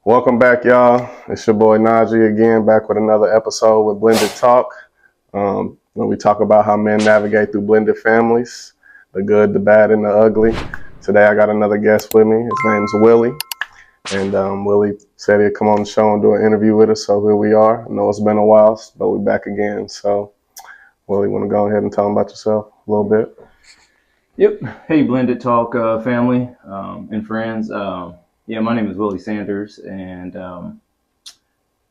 Welcome back, y'all. It's your boy Najee again, back with another episode with Blended Talk, where we talk about how men navigate through blended families, the good, the bad, and the ugly. Today, I got another guest with me. His name's Willie, and Willie said he'd come on the show and do an interview with us. So here we are. I know it's been a while, but we're back again. So, Willie, want to go ahead and tell them about yourself a little bit? Yep. Hey, Blended Talk family and friends. My name is Willie Sanders, and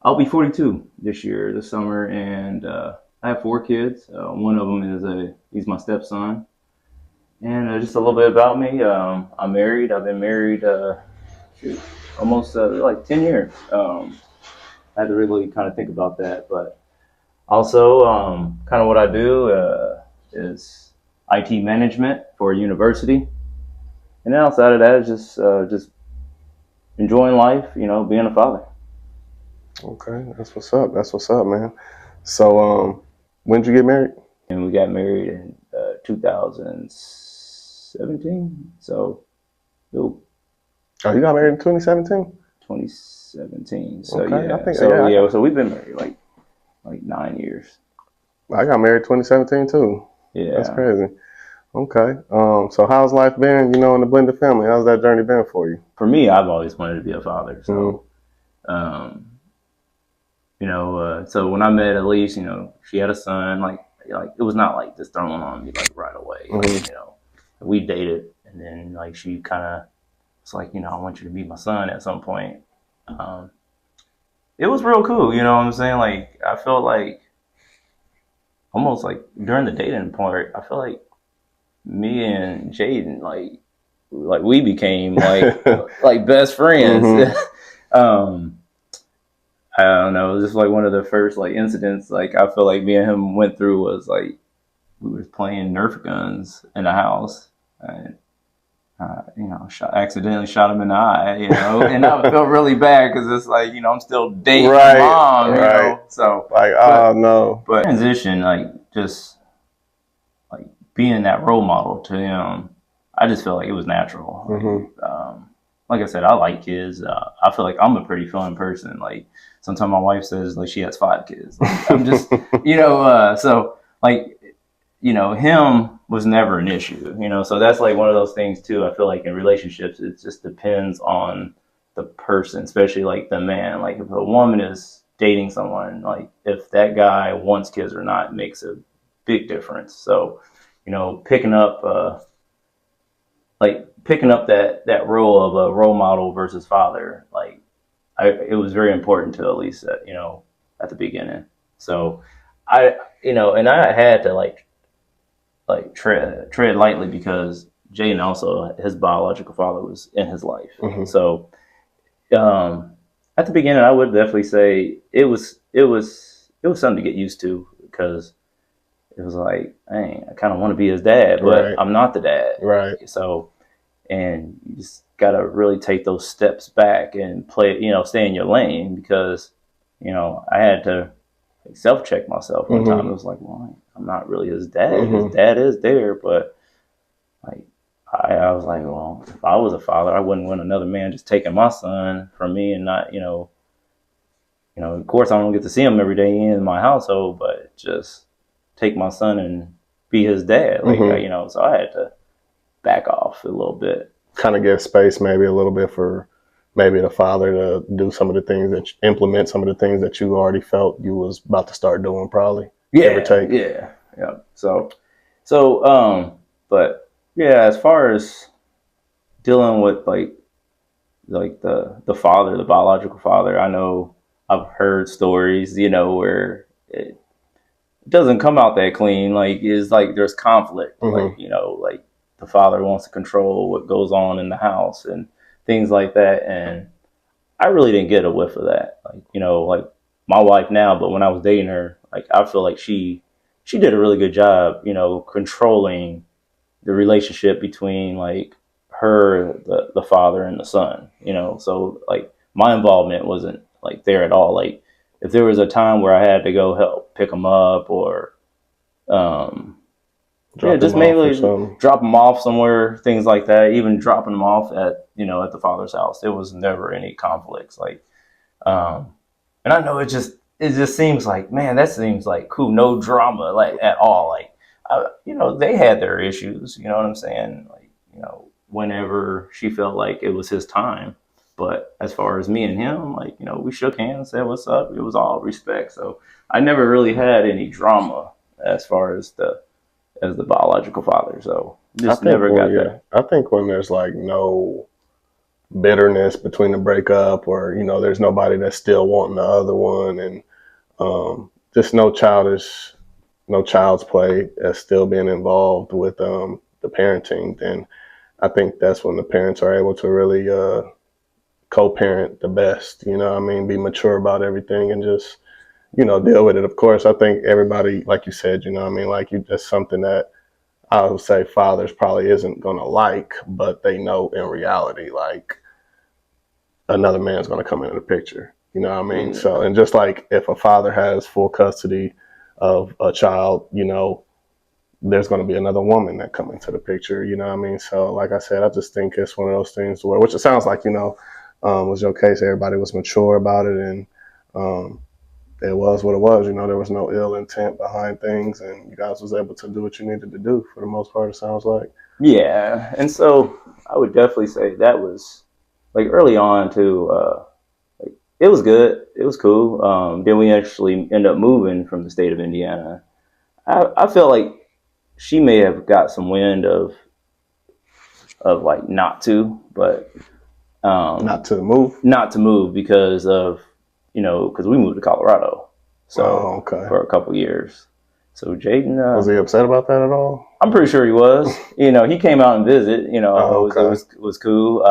I'll be 42 this summer, and I have 4 kids. One of them he's my stepson. And just a little bit about me. I'm married. I've been married almost like 10 years. I had to really kind of think about that, but also kind of what I do is IT management for a university. And then outside of that, it's just enjoying life, being a father. Okay, that's what's up. That's what's up, man. So, when did you get married? And we got married in 2017. So, Oh, you got married in 2017? 2017. So okay, yeah. I think, So we've been married like 9 years. I got married 2017 too. Yeah, that's crazy. Okay. So how's life been, in the blended family? How's that journey been for you? For me, I've always wanted to be a father. So, so when I met Elise, she had a son. Like it was not like just thrown on me like right away. We dated, and then like she kind of was like, I want you to meet my son at some point. It was real cool. You know what I'm saying? Like I felt like almost like during the dating part, I feel like me and Jaden like we became like like best friends. I don't know, it was just like one of the first like incidents like I feel like me and him went through was like we were playing Nerf guns in the house, and accidentally shot him in the eye, and I felt really bad because it's like I'm still dating my mom, so like no, but transition like just like being that role model to him, I just felt like it was natural. Like I said, I like kids. I feel like I'm a pretty fun person. Like sometimes my wife says like she has 5 kids. Like, I'm just, so like, him was never an issue, so that's like one of those things too. I feel like in relationships, it just depends on the person, especially like the man. Like if a woman is dating someone, like if that guy wants kids or not makes a big difference. So, picking up that role of a role model versus father, like it was very important to Elise, at the beginning. So and I had to like tread lightly because Jaden also, his biological father was in his life. So at the beginning, I would definitely say it was something to get used to because it was like, dang, I kind of want to be his dad, but I'm not the dad. Right. So, and you just got to really take those steps back and play, stay in your lane because, I had to self-check myself one time. It was like, well, I'm not really his dad. His dad is there, but like, I was like, well, if I was a father, I wouldn't want another man just taking my son from me and not, of course I don't get to see him every day in my household, but just take my son and be his dad. Like, so I had to back off a little bit. Kind of give space maybe a little bit for maybe the father to do some of the things implement some of the things that you already felt you was about to start doing probably. Yeah. So, but yeah, as far as dealing with like the father, the biological father, I know I've heard stories, where it doesn't come out that clean. Like it's like there's conflict, like like the father wants to control what goes on in the house and things like that. And I really didn't get a whiff of that. Like like my wife now, but when I was dating her, like I feel like she did a really good job, controlling the relationship between like her, the father, and the son. So like my involvement wasn't like there at all. Like if there was a time where I had to go help pick him up or Yeah, Drop just them off or mainly something. drop them off somewhere, things like that. Even dropping them off at at the father's house, there was never any conflicts. Like, um, and I know it just seems like, man, that seems like cool, no drama like at all. Like, they had their issues. You know what I'm saying? Like, whenever she felt like it was his time. But as far as me and him, like, we shook hands, said what's up. It was all respect. So I never really had any drama as far as the biological father. So just never got that. I think when there's like no bitterness between the breakup, or there's nobody that's still wanting the other one, and just no child's play as still being involved with the parenting, then I think that's when the parents are able to really co-parent the best. I mean, be mature about everything and just deal with it. Of course, I think everybody, like you said, I mean, like that's something that I would say fathers probably isn't gonna like, but they know in reality, like another man's gonna come into the picture. You know what I mean? So, and just like if a father has full custody of a child, there's going to be another woman that come into the picture. You know what I mean? So, like I said, I just think it's one of those things where, which it sounds like, was your case. Everybody was mature about it, and it was what it was. There was no ill intent behind things, and you guys was able to do what you needed to do for the most part. It sounds like. Yeah, and so I would definitely say that was like early on too. Like, it was good. It was cool. Then we actually ended up moving from the state of Indiana. I felt like she may have got some wind of like not to, but Not to move. not to move because of because we moved to Colorado, so okay. for a couple years. So Jaden was he upset about that at all? I'm pretty sure he was. He came out and visit. okay. It was cool.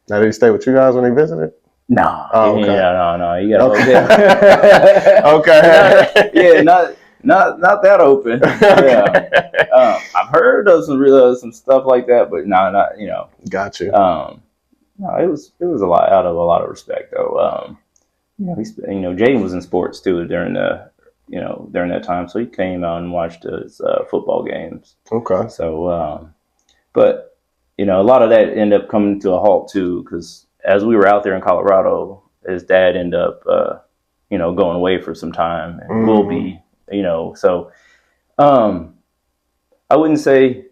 Now did he stay with you guys when he visited? No. Oh, okay. No. You got okay. okay. Yeah, not that open. Yeah. I've heard of some stuff like that, but no, not Got you. No, it was a lot out of a lot of respect though. Jaden was in sports too during that time, so he came out and watched his football games. Okay. So, but a lot of that ended up coming to a halt too, because as we were out there in Colorado, his dad ended up, going away for some time, and we'll be, so, I wouldn't say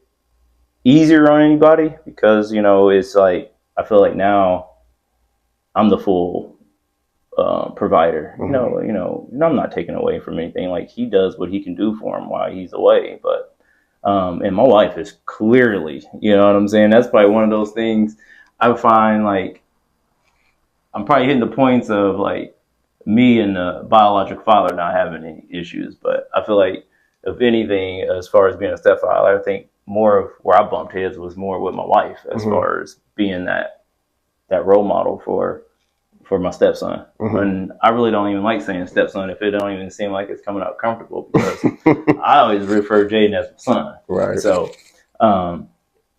easier on anybody because it's like I feel like now I'm the full provider. I'm not taking away from anything. Like he does what he can do for him while he's away, but and my wife is clearly, you know what I'm saying? That's probably one of those things I find like I'm probably hitting the points of like me and the biological father not having any issues, but I feel like if anything, as far as being a stepfather, I think more of where I bumped heads was more with my wife as far as being that role model for my stepson. And I really don't even like saying stepson if it don't even seem like it's coming out comfortable because I always refer Jaden as my son. Right. So, and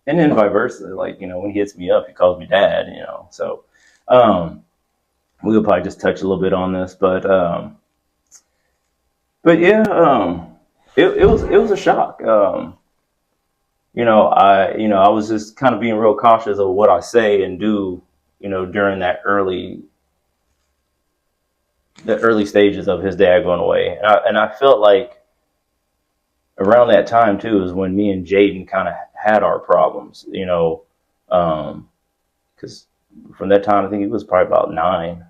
then vice versa. Like, when he hits me up, he calls me dad, So, we'll probably just touch a little bit on this, but yeah, it was a shock. I was just kind of being real cautious of what I say and do, during the early stages of his dad going away. And I felt like around that time too is when me and Jaden kind of had our problems, because from that time I think he was probably about 9.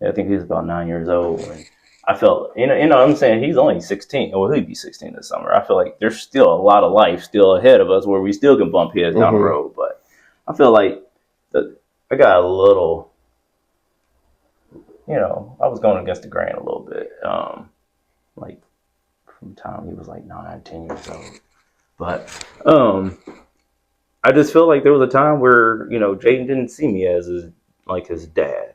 I think he was about 9 years old. And I felt, I'm saying he's only 16. Well, he'll be 16 this summer. I feel like there's still a lot of life still ahead of us where we still can bump heads down the road. But I feel like I got a little, I was going against the grain a little bit. Like from the time he was like 9, 10 years old. But I just feel like there was a time where, Jaden didn't see me as his dad,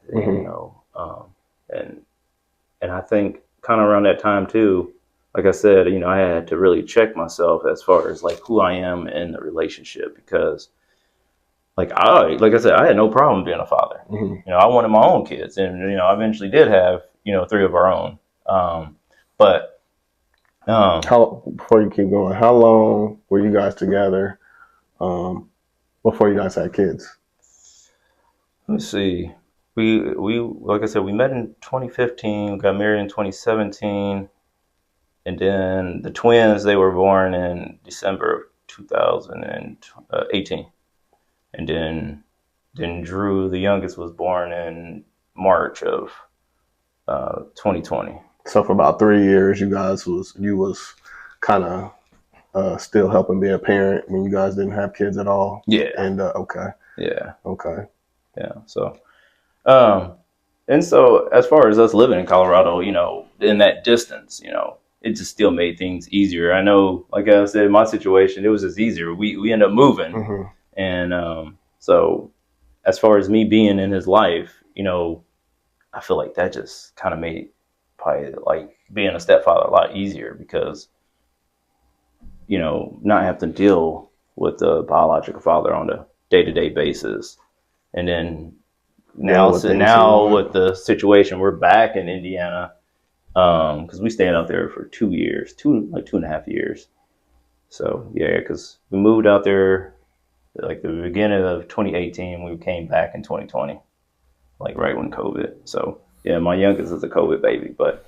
and I think kind of around that time too, like I said, I had to really check myself as far as like who I am in the relationship because like I said, I had no problem being a father. I wanted my own kids and, I eventually did have, 3 of our own. But How before you keep going, how long were you guys together before you guys had kids? Let's see. We like I said, we met in 2015, got married in 2017, and then the twins, they were born in December of 2018, and then Drew, the youngest, was born in March of 2020. So for about 3 years, you was kind of still helping be a parent when you guys didn't have kids at all. Yeah. And okay. Yeah. Okay. Yeah. So, and so as far as us living in Colorado, in that distance, it just still made things easier. I know, like I said, in my situation, it was just easier. We ended up moving, Mm-hmm. and so as far as me being in his life, I feel like that just kind of made probably like being a stepfather a lot easier because not have to deal with the biological father on a day-to-day basis. And then now with the situation, we're back in Indiana because we stayed out there for 2 years, 2.5 years. So yeah, because we moved out there like the beginning of 2018. We came back in 2020, like right when COVID. So yeah, my youngest is a COVID baby, but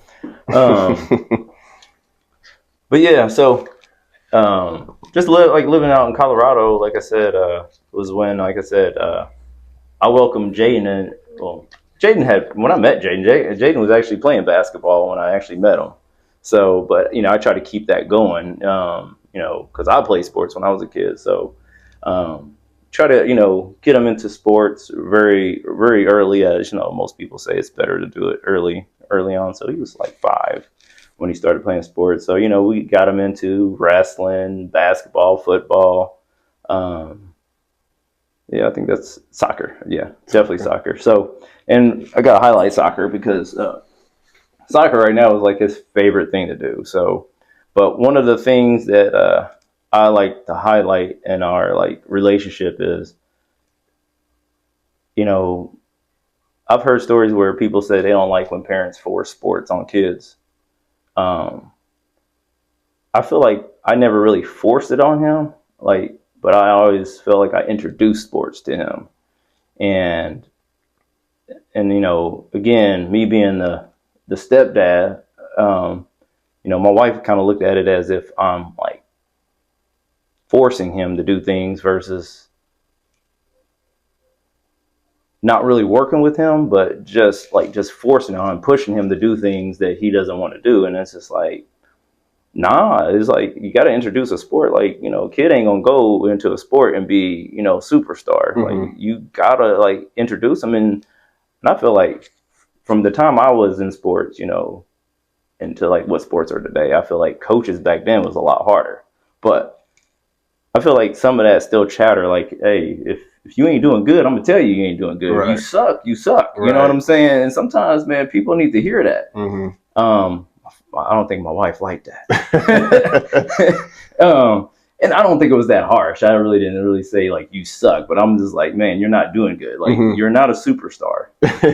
but yeah, so just living out in Colorado, like I said, was when, like I said, I welcomed Jaden in. Well, when I met Jaden was actually playing basketball when I actually met him. So, but I try to keep that going, because I played sports when I was a kid. So, try to get him into sports very, very early. As most people say, it's better to do it early on. So he was like 5 when he started playing sports. So we got him into wrestling, basketball, football. Yeah, I think that's soccer. Yeah, definitely soccer. So, and I got to highlight soccer because soccer right now is like his favorite thing to do. So, but one of the things that I like to highlight in our like relationship is, I've heard stories where people say they don't like when parents force sports on kids. I feel like I never really forced it on him, but I always felt like I introduced sports to him. And again, me being the stepdad, my wife kind of looked at it as if I'm like forcing him to do things versus not really working with him, but just forcing on him, pushing him to do things that he doesn't want to do. And it's just like, nah, it's like you got to introduce a sport. Like, kid ain't gonna go into a sport and be, superstar. Mm-hmm. Like, you gotta like introduce them. And I feel like from the time I was in sports, into like what sports are today, I feel like coaches back then was a lot harder. But I feel like some of that still chatter. Like, hey, if you ain't doing good, I'm gonna tell you ain't doing good. Right. You suck. Right. You know what I'm saying? And sometimes, man, people need to hear that. Mm-hmm. I don't think my wife liked that. And I don't think it was that harsh. I really didn't really say like you suck, but I'm just like, man, you're not doing good. Like, you're not a superstar.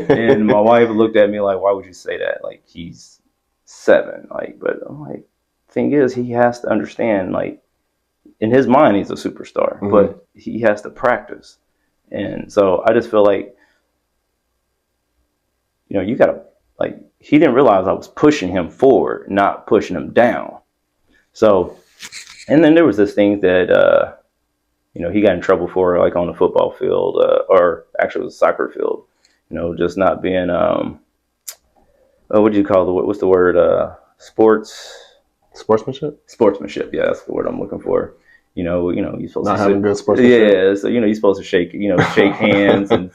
And my wife looked at me like, why would you say that? Like, he's 7. Like, but I'm like, thing is, he has to understand, like, in his mind, he's a superstar, but he has to practice. And so I just feel like, you gotta, like, he didn't realize I was pushing him forward, not pushing him down. So, and then there was this thing that, he got in trouble for, like on the football field, or actually it was a soccer field, just not being, what do you call what's the word? Sportsmanship? Sportsmanship. Yeah, that's the word I'm looking for. You're supposed not to having good sportsmanship. Yeah, so you're supposed to shake hands and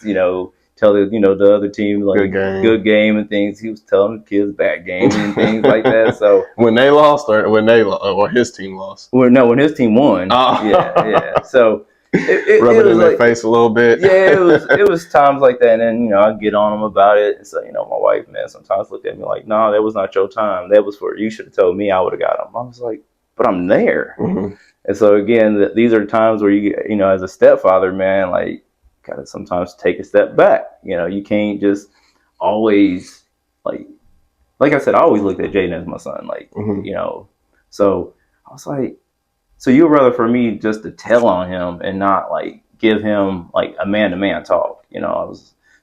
tell the other team like good game and things. He was telling the kids bad game and things like that. So when they lost or his team lost. When his team won. Oh. Yeah. So rubbing it in their face a little bit. Yeah, it was times like that, and then I get on them about it. And so my wife, man, sometimes looked at me like, "No, that was not your time. That was for you. Should have told me. I would have got them." I was like, "But I'm there." Mm-hmm. And so again, these are times where you as a stepfather, man, like gotta sometimes take a step back. You can't just always like I said, I always looked at Jaden as my son. Like So I was like, so you'd rather for me just to tell on him and not like give him like a man to man talk, you know?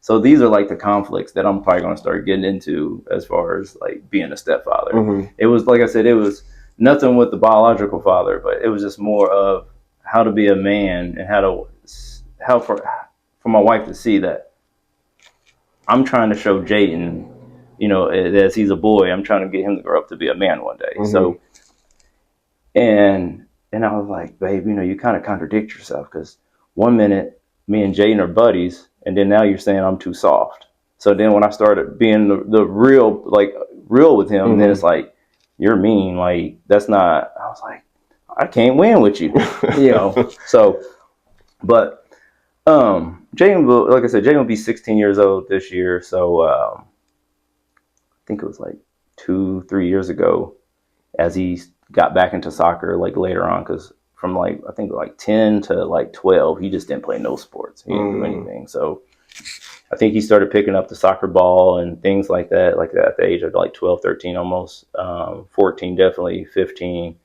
So these are like the conflicts that I'm probably going to start getting into as far as like being a stepfather. Mm-hmm. It was, like I said, it was nothing with the biological father, but it was just more of how to be a man and how for my wife to see that I'm trying to show Jayden, you know, as he's a boy, I'm trying to get him to grow up to be a man one day. Mm-hmm. So, and I was like, babe, you know, you kind of contradict yourself, because one minute me and Jayden are buddies, and then now you're saying I'm too soft. So then when I started being the real with him, Mm-hmm. then it's like, you're mean. Like, that's not, I was like, I can't win with you, you know? So, but, Jayden will, like I said, Jayden will be 16 years old this year. So, I think it was like 2-3 years ago, as he got back into soccer, like later on, because from like, I think like 10 to like 12, he just didn't play no sports. He didn't do anything. So I think he started picking up the soccer ball and things like that at the age of like 12, 13 almost, 14, definitely 15.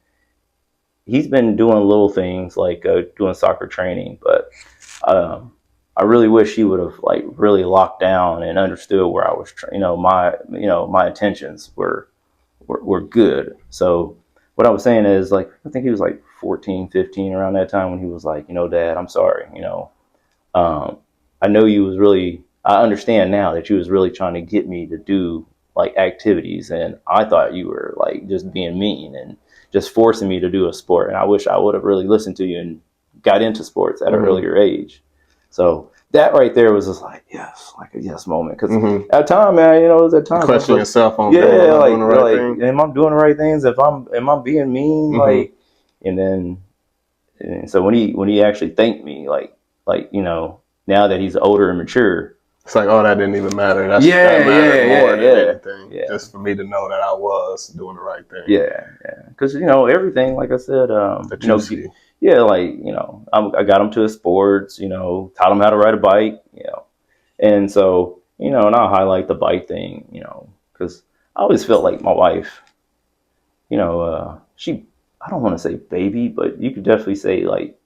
He's been doing little things like doing soccer training, but I really wish he would have like really locked down and understood where I was, my intentions were good. So what I was saying is, like, I think he was like 14, 15 around that time, when he was like, you know, Dad, I'm sorry, you know, I know you was really, I understand now that you was really trying to get me to do like activities, and I thought you were like just being mean and just forcing me to do a sport, and I wish I would have really listened to you and got into sports at an earlier age. So that right there was just like, yes, like a yes moment. Because at the time, man, you know, it was at times Question yourself on yeah, like, doing the right thing. am I doing the right things? Am I being mean? Like, and so when he actually thanked me, like, you know, now that he's older and mature, it's like, oh, that didn't even matter. That mattered more than anything. Yeah. Just for me to know that I was doing the right thing. Yeah. Because, you know, everything, like I said, you know, yeah, like, you know, I got him to his sports, you know, taught him how to ride a bike, you know, and so, you know, and I'll highlight the bike thing, you know, because I always felt like my wife, you know, I don't want to say baby, but you could definitely say, like,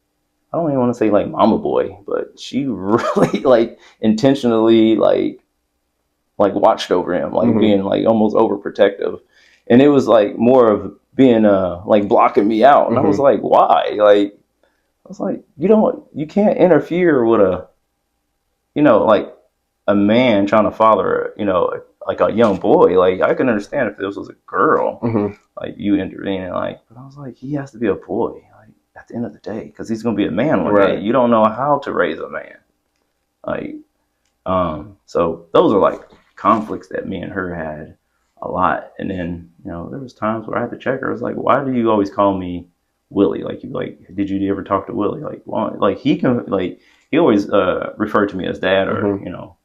I don't even want to say like mama boy, but she really like intentionally like watched over him, like being like almost overprotective. And it was like more of being like blocking me out. And I was like, why? Like, I was like, you can't interfere with like a man trying to father, you know, like a young boy. Like, I can understand if this was a girl, like you intervening, like, but I was like, he has to be a boy, like, at the end of the day, because he's gonna be a man one day. You don't know how to raise a man, like, so those are like conflicts that me and her had a lot. And then, you know, there was times where I had to check her. I was like, why do you always call me Willie? Like, did you ever talk to Willie? Like, well, like he always referred to me as Dad, or you know,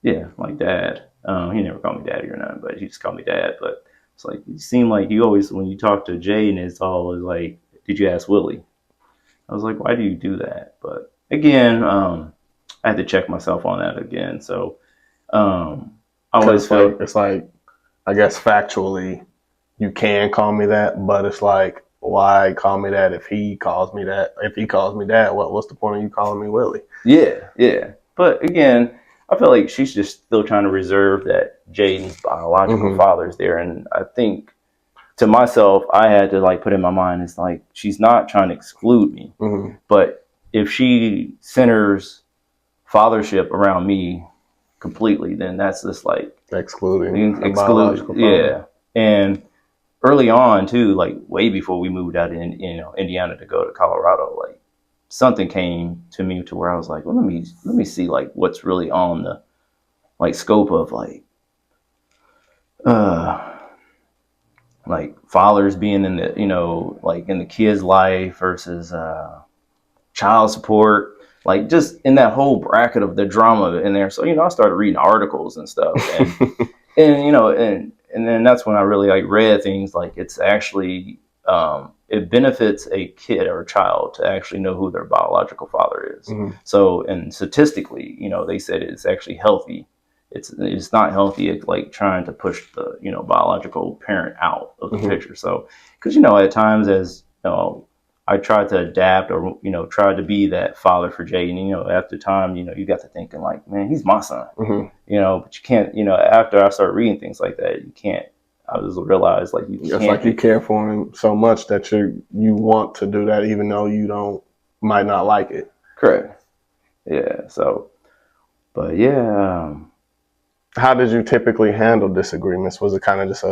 yeah, like Dad. He never called me Daddy or nothing, but he just called me Dad. But it's like, it seemed like you always, when you talk to Jay, and it's always like, did you ask Willie? I was like, why do you do that? But again, I had to check myself on that again. So I always felt it's like, I guess factually, you can call me that, but it's like, why call me that if he calls me that? If he calls me that, what's the point of you calling me Willie? Yeah. But again, I feel like she's just still trying to reserve that Jayden's biological father's there. And I think, to myself, I had to like put in my mind, it's like, she's not trying to exclude me, but if she centers fathership around me completely, then that's just like excluding biological father. Yeah. And early on too, like way before we moved out in Indiana to go to Colorado, like something came to me to where I was like, well, let me see like what's really on the like scope of like fathers being in the, you know, like in the kid's life versus child support, like just in that whole bracket of the drama in there. So, you know, I started reading articles and stuff, and you know, and then that's when I really like read things like it's actually it benefits a kid or a child to actually know who their biological father is. So, and statistically, you know, they said it's actually healthy it's not healthy, like trying to push the biological parent out of the picture. So because at times, as I tried to adapt, or tried to be that father for Jaden. After time, you got to thinking like, man, he's my son. But you can't. After I started reading things like that, you can't. I just realized like you It's can't. like you care for him so much that you want to do that, even though you might not like it. Correct. Yeah. So, but yeah. How did you typically handle disagreements? Was it kind of just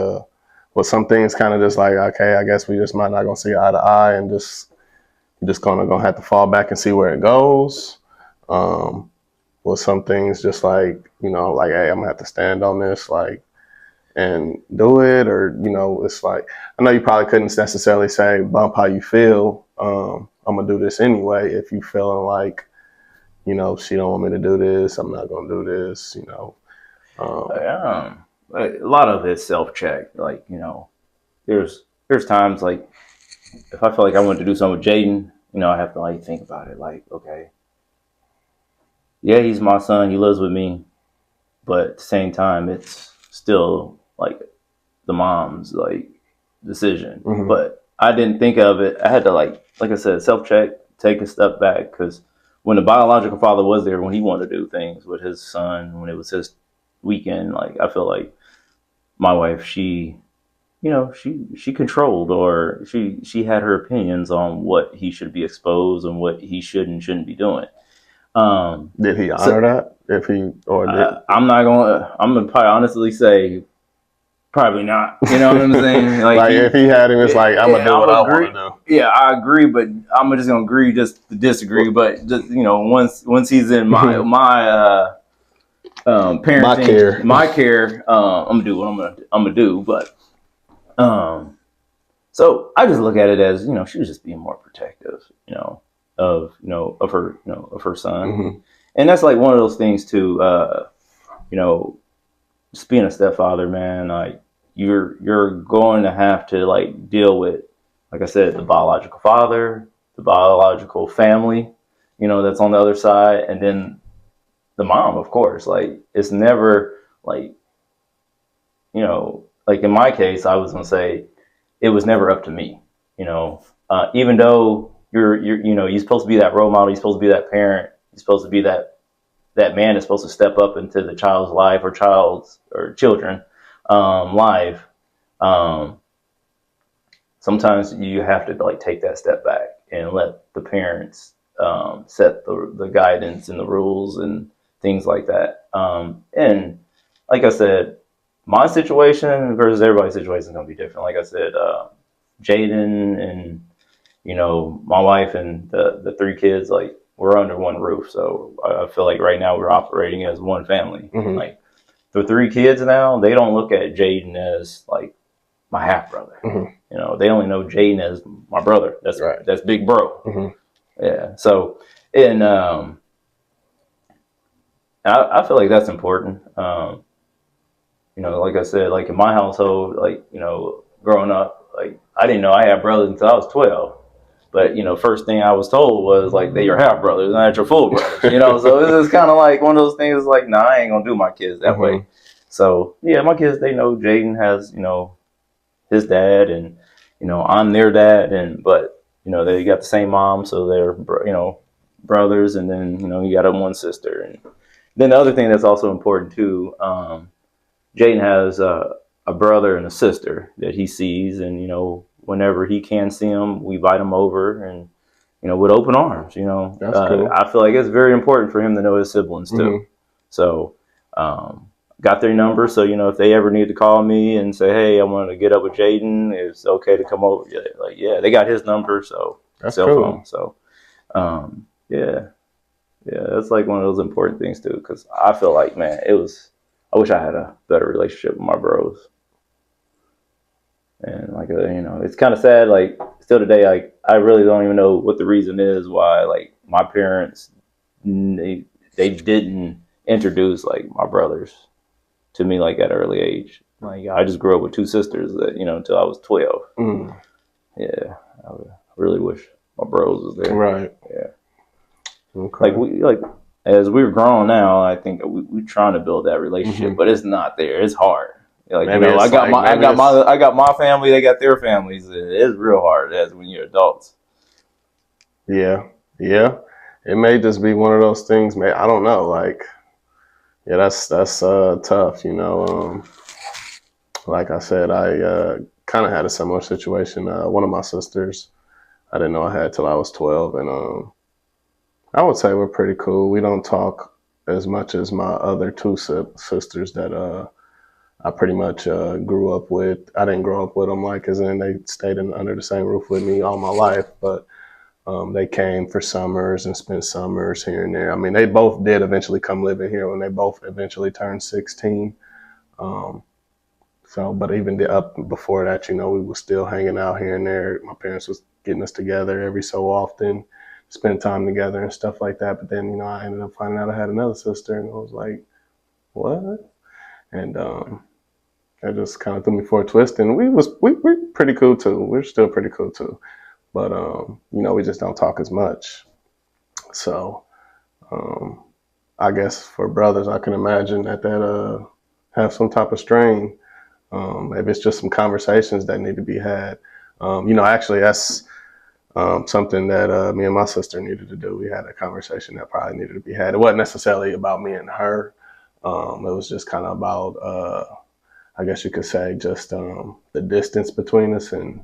was some things kind of just like, okay, I guess we just might not gonna see eye to eye, and just kind of gonna have to fall back and see where it goes? Was some things just like, like, hey, I'm gonna have to stand on this, like, and do it, or it's like, I know you probably couldn't necessarily say bump how you feel. I'm gonna do this anyway. If you feeling like, she don't want me to do this, I'm not gonna do this. A lot of it's self-check. Like, there's times like if I feel like I want to do something with Jaden, I have to like think about it. Like, okay, yeah, he's my son. He lives with me, but at the same time, it's still like the mom's like decision. But I didn't think of it. I had to like I said, self-check, take a step back, because when the biological father was there, when he wanted to do things with his son, when it was his weekend, like I feel like my wife, she controlled, or she had her opinions on what he should be exposed and what he shouldn't be doing. Did he honor that? If he or did I'm gonna probably honestly say probably not. You know what I'm saying? Like if he had him, it's like, I'm gonna do what I want to do. Yeah, I agree, but I'm just gonna agree just to disagree. But just once he's in my parenting, my care, I'm gonna do what I'm gonna do. But so I just look at it as she was just being more protective, of her son, and that's like one of those things too. Just being a stepfather, man, like you're going to have to like deal with, like I said, the biological father, the biological family, that's on the other side, and then the mom, of course. Like it's never like, like in my case, I was gonna say it was never up to me, even though you're supposed to be that role model, you're supposed to be that parent, you're supposed to be that man is supposed to step up into the child's life, or children life. Sometimes you have to like take that step back and let the parents set the guidance and the rules and things like that. And like I said, my situation versus everybody's situation is going to be different. Like I said, Jaden and my wife and the three kids, like we're under one roof. So I feel like right now we're operating as one family. Like the three kids now, they don't look at Jaden as like my half brother. They only know Jaden as my brother. That's right. That's big bro. Yeah. So and I feel like that's important. Like I said, like in my household, like growing up, like I didn't know I had brothers until I was 12. But first thing I was told was like, they're your half brothers, not your full brothers. So it was kind of like one of those things. Like, nah, I ain't gonna do my kids that way. So yeah, my kids, they know Jaden has his dad, and I'm their dad, but they got the same mom, so they're brothers, and then you got one sister, and then the other thing that's also important too. Jaden has a brother and a sister that he sees, and whenever he can see them, we invite him over, and with open arms. That's cool. I feel like it's very important for him to know his siblings too. So got their number, so if they ever need to call me and say, hey, I want to get up with Jaden, it's okay to come over. Yeah, they got his number, so that's cell cool. phone. So yeah, that's like one of those important things too, because I feel like, man, I wish I had a better relationship with my bros. And like, it's kind of sad. Like still today, like I really don't even know what the reason is why like my parents, they didn't introduce like my brothers to me like at an early age. Like I just grew up with two sisters that until I was 12. Yeah, I really wish my bros was there. Right. Yeah. Okay. Like as we're grown now, I think we're trying to build that relationship, but it's not there. It's hard. Like, maybe I got like, I got my family. They got their families. It's real hard as when you're adults. Yeah, yeah. It may just be one of those things. I don't know. Like, yeah, that's tough. Like I said, I kind of had a similar situation. One of my sisters, I didn't know I had till I was 12, and I would say we're pretty cool. We don't talk as much as my other two sisters that I pretty much grew up with. I didn't grow up with them like as in they stayed under the same roof with me all my life, but they came for summers and spent summers here and there. I mean, they both did eventually come live in here when they both eventually turned 16. Um, but even up before that, we were still hanging out here and there. My parents was getting us together every so often, spend time together and stuff like that. But then, I ended up finding out I had another sister, and I was like, what? And that just kind of threw me for a twist. And we're pretty cool too. We're still pretty cool too. But we just don't talk as much. So I guess for brothers, I can imagine that have some type of strain. Maybe it's just some conversations that need to be had. Actually, that's something that me and my sister needed to do. We had a conversation that probably needed to be had. It wasn't necessarily about me and her. It was just kind of about, I guess you could say, just the distance between us, and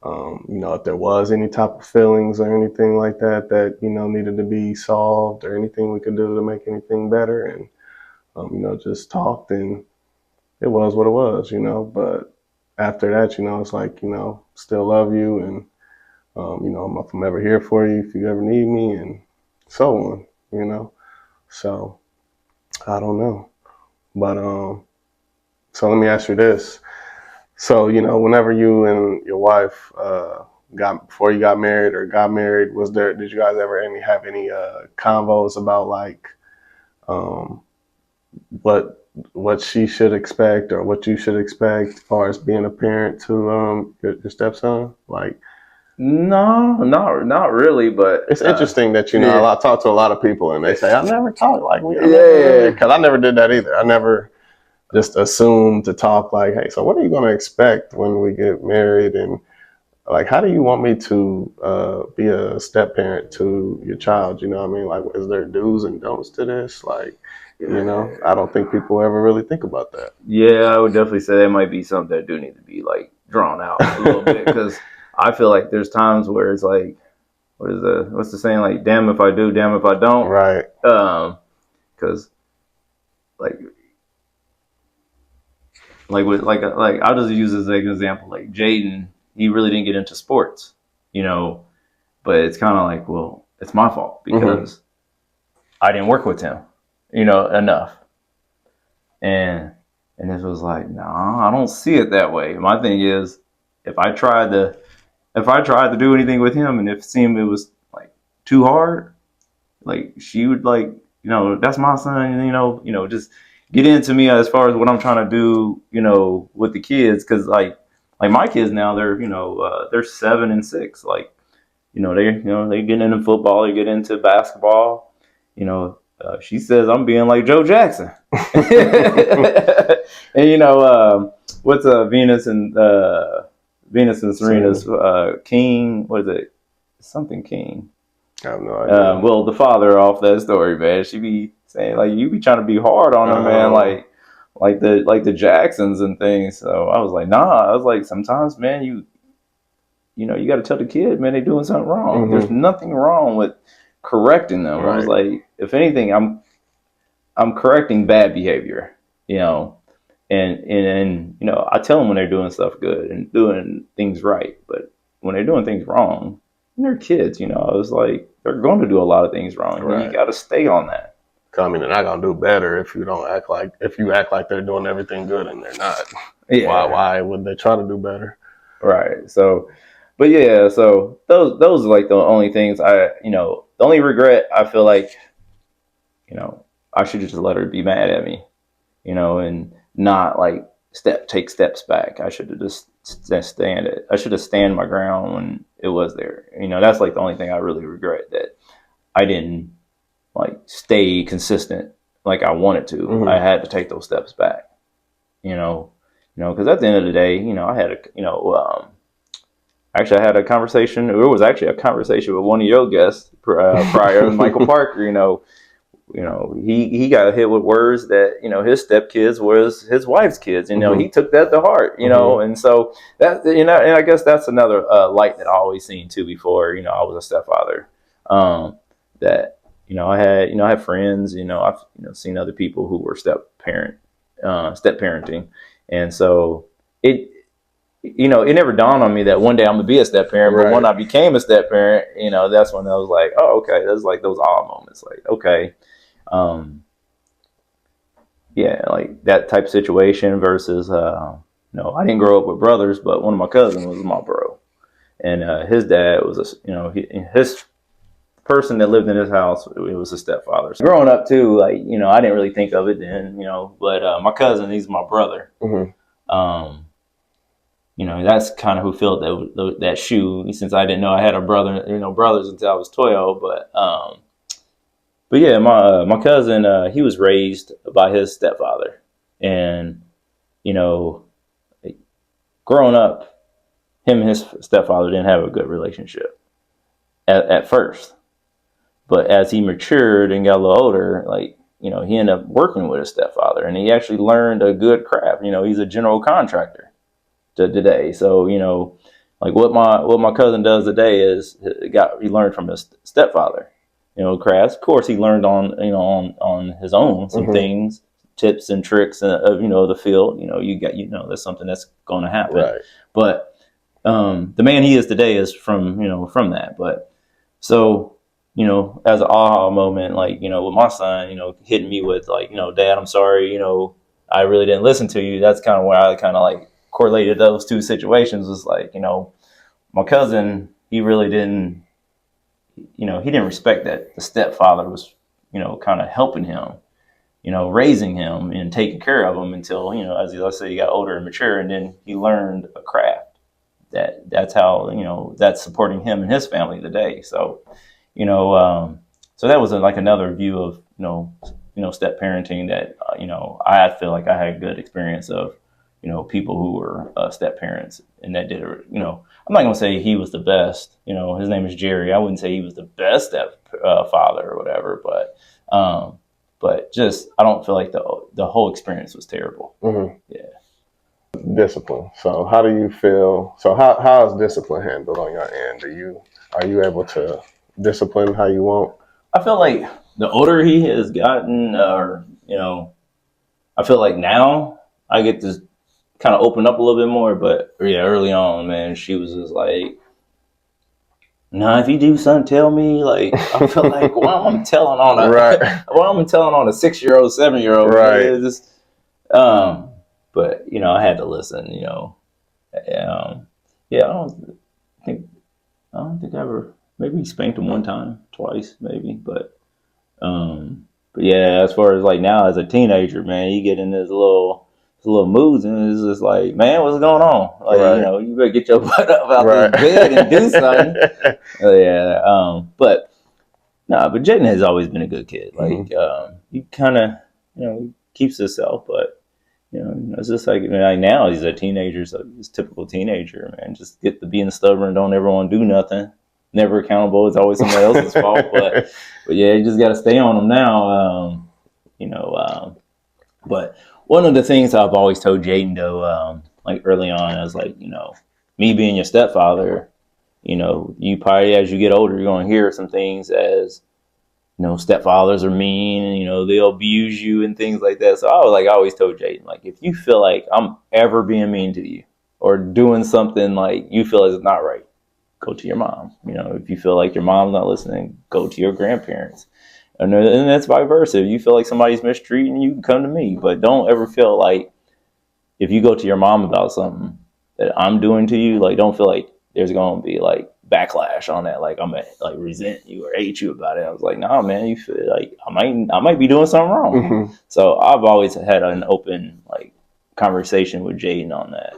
if there was any type of feelings or anything like that needed to be solved, or anything we could do to make anything better, and just talked, and it was what it was, But after that, it's like, still love you, and I'm ever here for you if you ever need me, and so on. So I don't know, but so let me ask you this. So, whenever you and your wife before you got married or got married, did you guys ever have any convos about like what she should expect or what you should expect as far as being a parent to your stepson? Like, no, not really, but it's interesting that I talk to a lot of people and they say I never talk like because I never did that either. I never just assumed to talk like, hey, so what are you going to expect when we get married, and like, how do you want me to be a step parent to your child? You know what I mean? Like, is there do's and don'ts to this? Like, I don't think people ever really think about that. Yeah, I would definitely say that might be something that do need to be like drawn out a little bit, because I feel like there's times where it's like, what's the saying? Like, damn if I do, damn if I don't. Right. Because like I'll just use this as an example. Like Jaden, he really didn't get into sports, but it's kind of like, well, it's my fault because I didn't work with him, enough. And this was like, no, I don't see it that way. My thing is, if I tried to do anything with him, and if it seemed it was like too hard, like she would like, that's my son, just get into me as far as what I'm trying to do, with the kids. Cause like my kids now, they're 7 and 6. Like, they get into football, they get into basketball, she says I'm being like Joe Jackson. And what's Venus and Serena's King, what is it? Something King. I have no idea. Well, the father off that story, man, she be saying like, you be trying to be hard on her, man, like the Jacksons and things. So I was like, nah. I was like, sometimes, man, you got to tell the kid, man, they doing something wrong. There's nothing wrong with correcting them. Right. I was like, if anything, I'm correcting bad behavior, and I tell them when they're doing stuff good and doing things right, but when they're doing things wrong, they're kids, I was like, they're going to do a lot of things wrong. Right. You got to stay on that. I mean, they're not going to do better if you act like they're doing everything good and they're not. Yeah. Why would they try to do better? Right. So, but yeah, so those are like the only things the only regret I feel like, I should just let her be mad at me, and not like take steps back. I should have just I should have stand my ground when it was there. That's like the only thing I really regret, that I didn't like stay consistent like I wanted to. Mm-hmm. I had to take those steps back, because at the end of the day, I had actually I had a conversation. It was actually a conversation with one of your guests prior, Michael Parker. He got hit with words that his stepkids was his wife's kids. Mm-hmm. He took that to heart. Mm-hmm. And so that and I guess that's another light that I always seen too before I was a stepfather. That I had friends. I've seen other people who were step parenting, and so it never dawned on me that one day I'm gonna be a step parent. Right. But when I became a step parent, that's when I was like, oh, okay, that's like those awe moments. Like, okay. Like that type of situation versus, I didn't grow up with brothers, but one of my cousins was my bro, and his dad was his person that lived in his house. It was his stepfather. So growing up too, I didn't really think of it then, but my cousin, he's my brother. Mm-hmm. That's kind of who filled that shoe. Since I didn't know I had a brother, brothers until I was 12, But yeah, my cousin, he was raised by his stepfather, and growing up, him and his stepfather didn't have a good relationship at first. But as he matured and got a little older, he ended up working with his stepfather, and he actually learned a good craft. He's a general contractor today, so what my cousin does today is he learned from his stepfather. Crafts. Of course, he learned on his own some mm-hmm. things, tips and tricks of the field. That's something that's going to happen. Right. But the man he is today is from that. But so as an aha moment, with my son, hitting me with Dad, I'm sorry, I really didn't listen to you. That's kind of where I kind of correlated those two situations. Was my cousin, he really didn't. He didn't respect that the stepfather was, kind of helping him, raising him and taking care of him until, let's say he got older and mature, and then he learned a craft that's how, that's supporting him and his family today. So, so that was another view of, step parenting that, I feel like I had a good experience of, people who were step parents and that did it, I'm not going to say he was the best, his name is Jerry. I wouldn't say he was the best step father or whatever, but just, I don't feel like the whole experience was terrible. Mm-hmm. Yeah. Discipline. So how do you feel? So how is discipline handled on your end? Are you able to discipline how you want? I feel like the older he has gotten, I feel like now I get to kind of open up a little bit more, but yeah, early on, man, she was just like, "Nah, if you do something, tell me." I feel like, why am I telling on a right. Why am I telling on a 6-year-old, 7-year-old? Right. Just, but I had to listen. Yeah, I don't think I ever maybe spanked him one time, twice, maybe, but yeah, as far as now as a teenager, man, you get in this little moods, and it's just like, man, what's going on? Right. You better get your butt up out right. this bed and do something. Yeah. But Jaden has always been a good kid. Mm-hmm. He kind of, keeps himself, but it's just now he's a teenager, so he's a typical teenager, man. Just get to being stubborn, don't ever want to do nothing, never accountable. It's always somebody else's fault. But yeah, you just got to stay on them now. But one of the things I've always told Jaden, though, early on, I was me being your stepfather, you probably, as you get older, you're going to hear some things as, stepfathers are mean and, they'll abuse you and things like that. So I always told Jaden, if you feel like I'm ever being mean to you or doing something you feel is not right, go to your mom. If you feel like your mom's not listening, go to your grandparents. And that's vice versa. If you feel like somebody's mistreating you, can come to me. But don't ever feel like if you go to your mom about something that I'm doing to you, don't feel like there's going to be backlash on that. I'm gonna resent you or hate you about it. I was like, nah, man, you feel like I might be doing something wrong. Mm-hmm. So I've always had an open conversation with Jaden on that.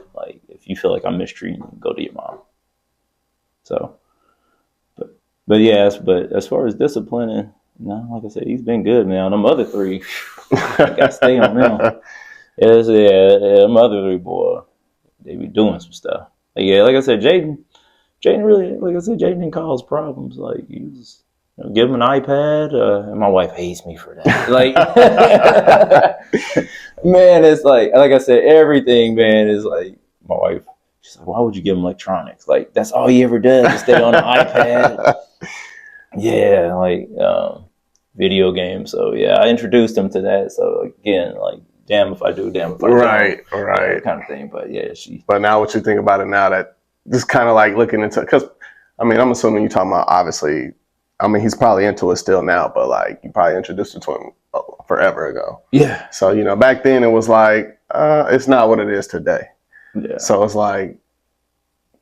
If you feel like I'm mistreating you, go to your mom. So, but as far as disciplining, No, like I said, he's been good, man. Them other three, I got to stay on them. Them other three, boy, they be doing some stuff. Yeah, like I said, Jaden really, like I said, Jaden didn't cause problems. Like, he was, give him an iPad, and my wife hates me for that. Like, man, it's like I said, everything, man, is like, my wife, she's like, why would you give him electronics? Like, that's all he ever does is stay on the iPad. Yeah, like, video games. So, yeah, I introduced him to that. So, again, like, damn if I do, damn if I don't. Right. Yeah, kind of thing. But, yeah, But now what you think about it now that just kind of like looking into, because, I mean, I'm assuming you're talking about, obviously, I mean, he's probably into it still now, but like, you probably introduced it to him forever ago. Yeah. So, back then it was like, it's not what it is today. Yeah. So it's like,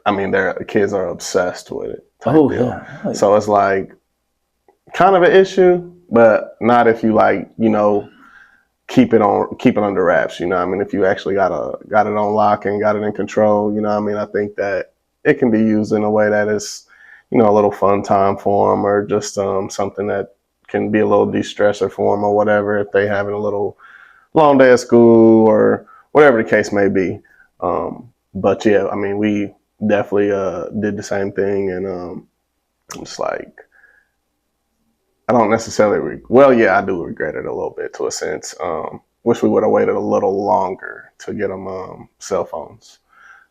I mean, the kids are obsessed with it. Oh, yeah. Like, so it's like kind of an issue, but not if you like, keep it under wraps. I mean, if you actually got it on lock and got it in control, I mean, I think that it can be used in a way that is, a little fun time for them, or just something that can be a little de-stressor for them, or whatever, if they having a little long day at school or whatever the case may be. But yeah, I mean, we definitely did the same thing, and I'm just like, I don't necessarily, I do regret it a little bit to a sense. Wish we would have waited a little longer to get them cell phones.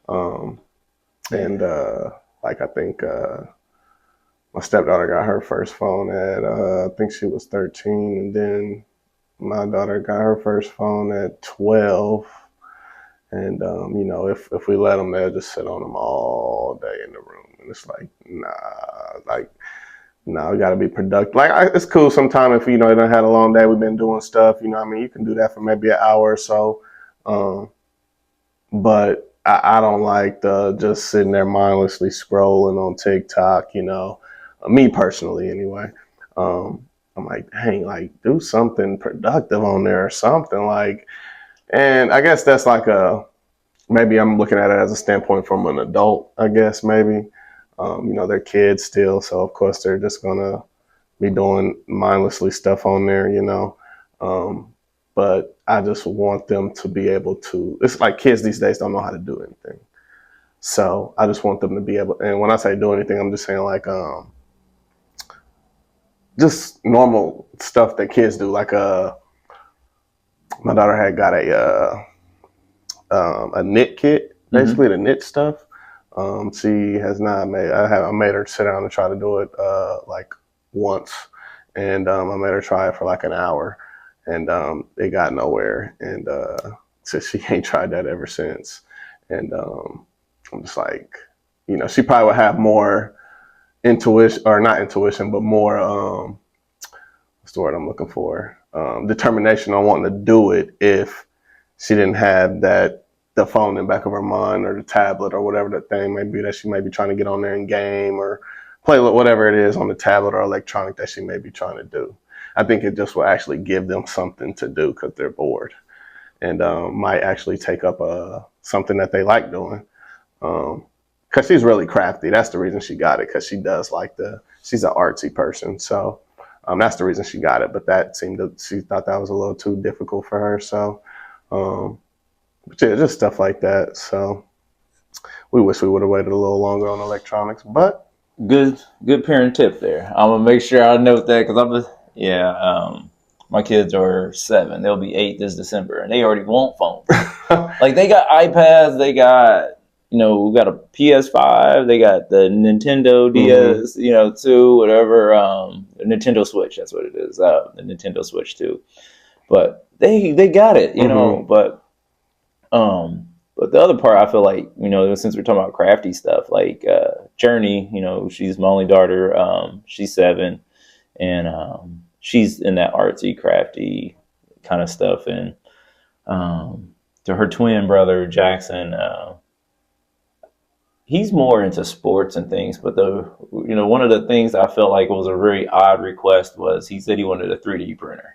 And like, I think my stepdaughter got her first phone at, I think she was 13. And then my daughter got her first phone at 12. And, if we let them, they'll just sit on them all day in the room. And it's like, nah, no, you got to be productive. Like, it's cool sometimes if, you done had a long day, we've been doing stuff, I mean, you can do that for maybe an hour or so. But I don't like just sitting there mindlessly scrolling on TikTok, me personally anyway. I'm like, dang, like, do something productive on there or something, like, and I guess that's like maybe I'm looking at it as a standpoint from an adult, I guess, maybe. They're kids still, so of course they're just gonna be doing mindlessly stuff on there, but I just want them to be able to, it's like kids these days don't know how to do anything. So I just want them to be able, and when I say do anything, I'm just saying like, just normal stuff that kids do. Like, my daughter had got a knit kit, basically the knit stuff. She has not I made her sit down and try to do it like once, and I made her try it for like an hour, and it got nowhere, and so she ain't tried that ever since. And I'm just like, she probably would have more intuition, or not intuition, but more what's the word I'm looking for? Determination on wanting to do it if she didn't have the phone in the back of her mind, or the tablet, or whatever that thing may be that she may be trying to get on there and game or play with, whatever it is on the tablet or electronic that she may be trying to do. I think it just will actually give them something to do because they're bored, and might actually take up something that they like doing. Because she's really crafty. That's the reason she got it, because she does like she's an artsy person. So that's the reason she got it. But she thought that was a little too difficult for her. So, but yeah, just stuff like that. So we wish we would have waited a little longer on electronics, but good parent tip there. I'm gonna make sure I note that, because my kids are 7. They'll be 8 this December, and they already want phones. Like, they got iPads, they got, we got a PS5, they got the Nintendo DS, 2, whatever, the Nintendo Switch, that's what it is, the Nintendo Switch 2. But they got it, but the other part, I feel like, since we're talking about crafty stuff, like Journey, she's my only daughter, she's 7, and she's in that artsy, crafty kind of stuff. And to her twin brother, Jackson, he's more into sports and things, but one of the things I felt like was a very odd request was he said he wanted a 3D printer.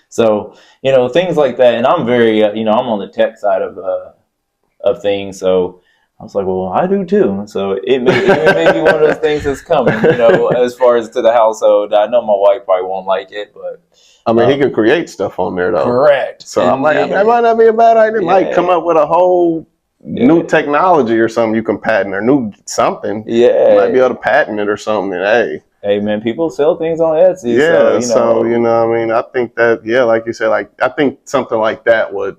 So, things like that. And I'm very, I'm on the tech side of things. So I was like, well, I do too. So it may be one of those things that's coming, as far as to the household. I know my wife probably won't like it, but I mean, he can create stuff on there though. correct. So I'm like, that might not be a bad idea. Yeah. Like, come up with a whole new technology or something you can patent, or new something. Yeah, you might be able to patent it or something. And hey man, people sell things on Etsy. Yeah, so you know, I mean, I think that, yeah, like you said, like I think something like that would,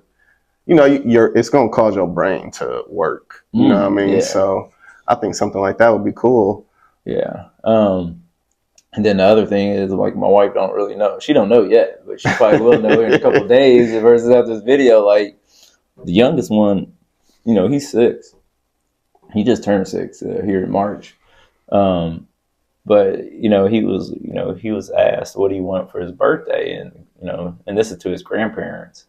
it's gonna cause your brain to work. You know what I mean? Yeah. So I think something like that would be cool. Yeah. And then the other thing is, like, my wife don't really know. She don't know yet, but she probably will know in a couple of days versus after this video. Like, the youngest one, he's 6. He just turned 6 here in March. But he was asked what he wanted for his birthday, and this is to his grandparents,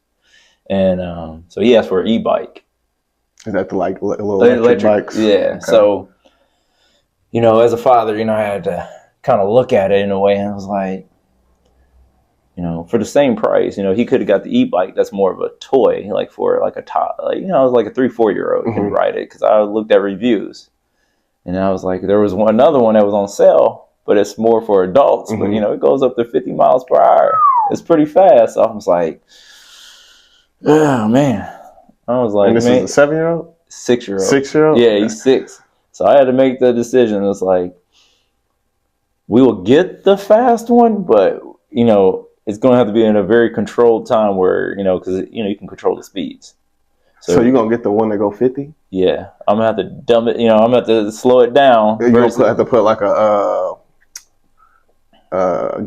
and so he asked for an e-bike. Is that the like little electric bikes? Yeah. Okay. So, as a father, I had to kind of look at it in a way, and I was like, for the same price, he could have got the e-bike. That's more of a toy, like for like a top, like it was like a 3-4-year-old can ride it, because I looked at reviews. And I was like, there was another one that was on sale, but it's more for adults. But, it goes up to 50 miles per hour. It's pretty fast. So I was like, oh, man. I was like, and this is a 7-year-old? 6-year-old. 6-year-old? Yeah, he's 6. So I had to make the decision. It's like, we will get the fast one, but, it's going to have to be in a very controlled time where, because, you can control the speeds. So you're going to get the one that go 50? Yeah. I'm going to have to dumb it, I'm going to have to slow it down. You're going to have to put like a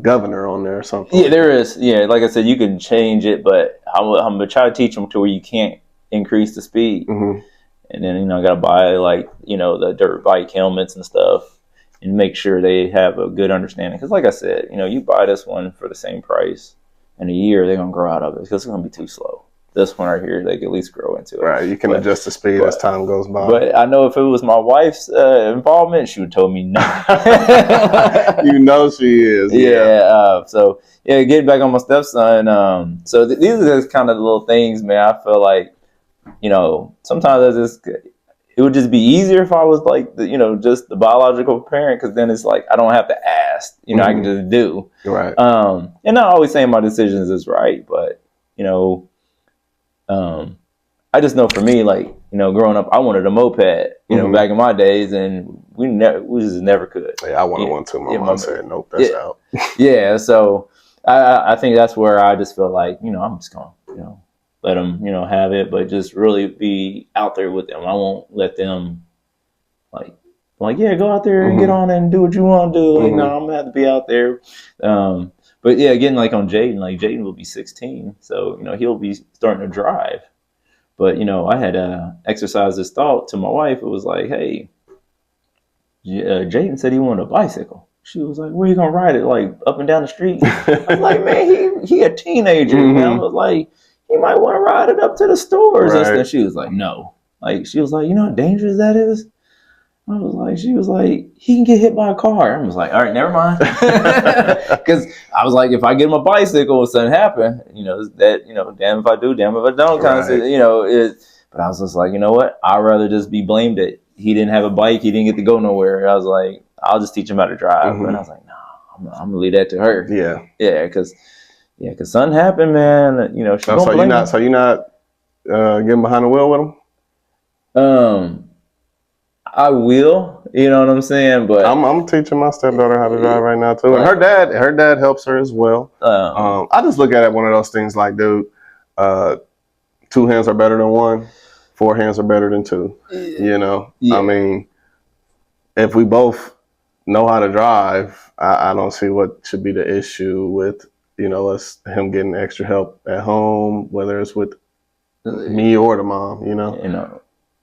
governor on there or something. Yeah, there is. Yeah, like I said, you can change it, but I'm going to try to teach them to where you can't increase the speed. And then, I got to buy like, the dirt bike helmets and stuff and make sure they have a good understanding. Because like I said, you buy this one for the same price, in a year they're going to grow out of it because it's going to be too slow. This one right here, they can at least grow into it. Right, you can adjust the speed as time goes by. But I know if it was my wife's involvement, she would have told me no. She is. Yeah. So, getting back on my stepson. So these are just kind of the little things, man. I feel like, sometimes it would just be easier if I was like, just the biological parent, because then it's like I don't have to ask. I can just do. Right. And not always saying my decisions is right, but, I just know for me, like, growing up, I wanted a moped, back in my days, and we just never could. Yeah, I wanted one too. My mom said, nope, that's out. Yeah, so I think that's where I just feel like, I'm just going to, let them, have it, but just really be out there with them. I won't let them, like, yeah, go out there and get on and do what you want to do. Like, no, I'm going to have to be out there. But yeah, again, like on Jaden, Jaden will be 16, so he'll be starting to drive. But I had exercised this thought to my wife. It was like, hey, Jaden said he wanted a bicycle. She was like, where are you gonna ride it? Like up and down the street? I was like, man, he a teenager. Man. I was like, he might want to ride it up to the stores. Right. And she was like, no. Like she was like, you know how dangerous that is? She was like, he can get hit by a car. I was like, all right, never mind. Because I was like, if I get him a bicycle, something happen, damn if I do, damn if I don't, kind of, but I was just like, you know what? I'd rather just be blamed that he didn't have a bike, he didn't get to go nowhere. I was like, I'll just teach him how to drive. And I was like, no, I'm gonna leave that to her. Yeah, because something happened, man. So you're not getting behind the wheel with him? I will, you know what I'm saying, but I'm teaching my stepdaughter how to drive right now too, and her dad helps her as well. I just look at it one of those things like, dude, 2 hands are better than 1, 4 hands are better than 2. I mean, if we both know how to drive, I don't see what should be the issue with him getting extra help at home, whether it's with me or the mom.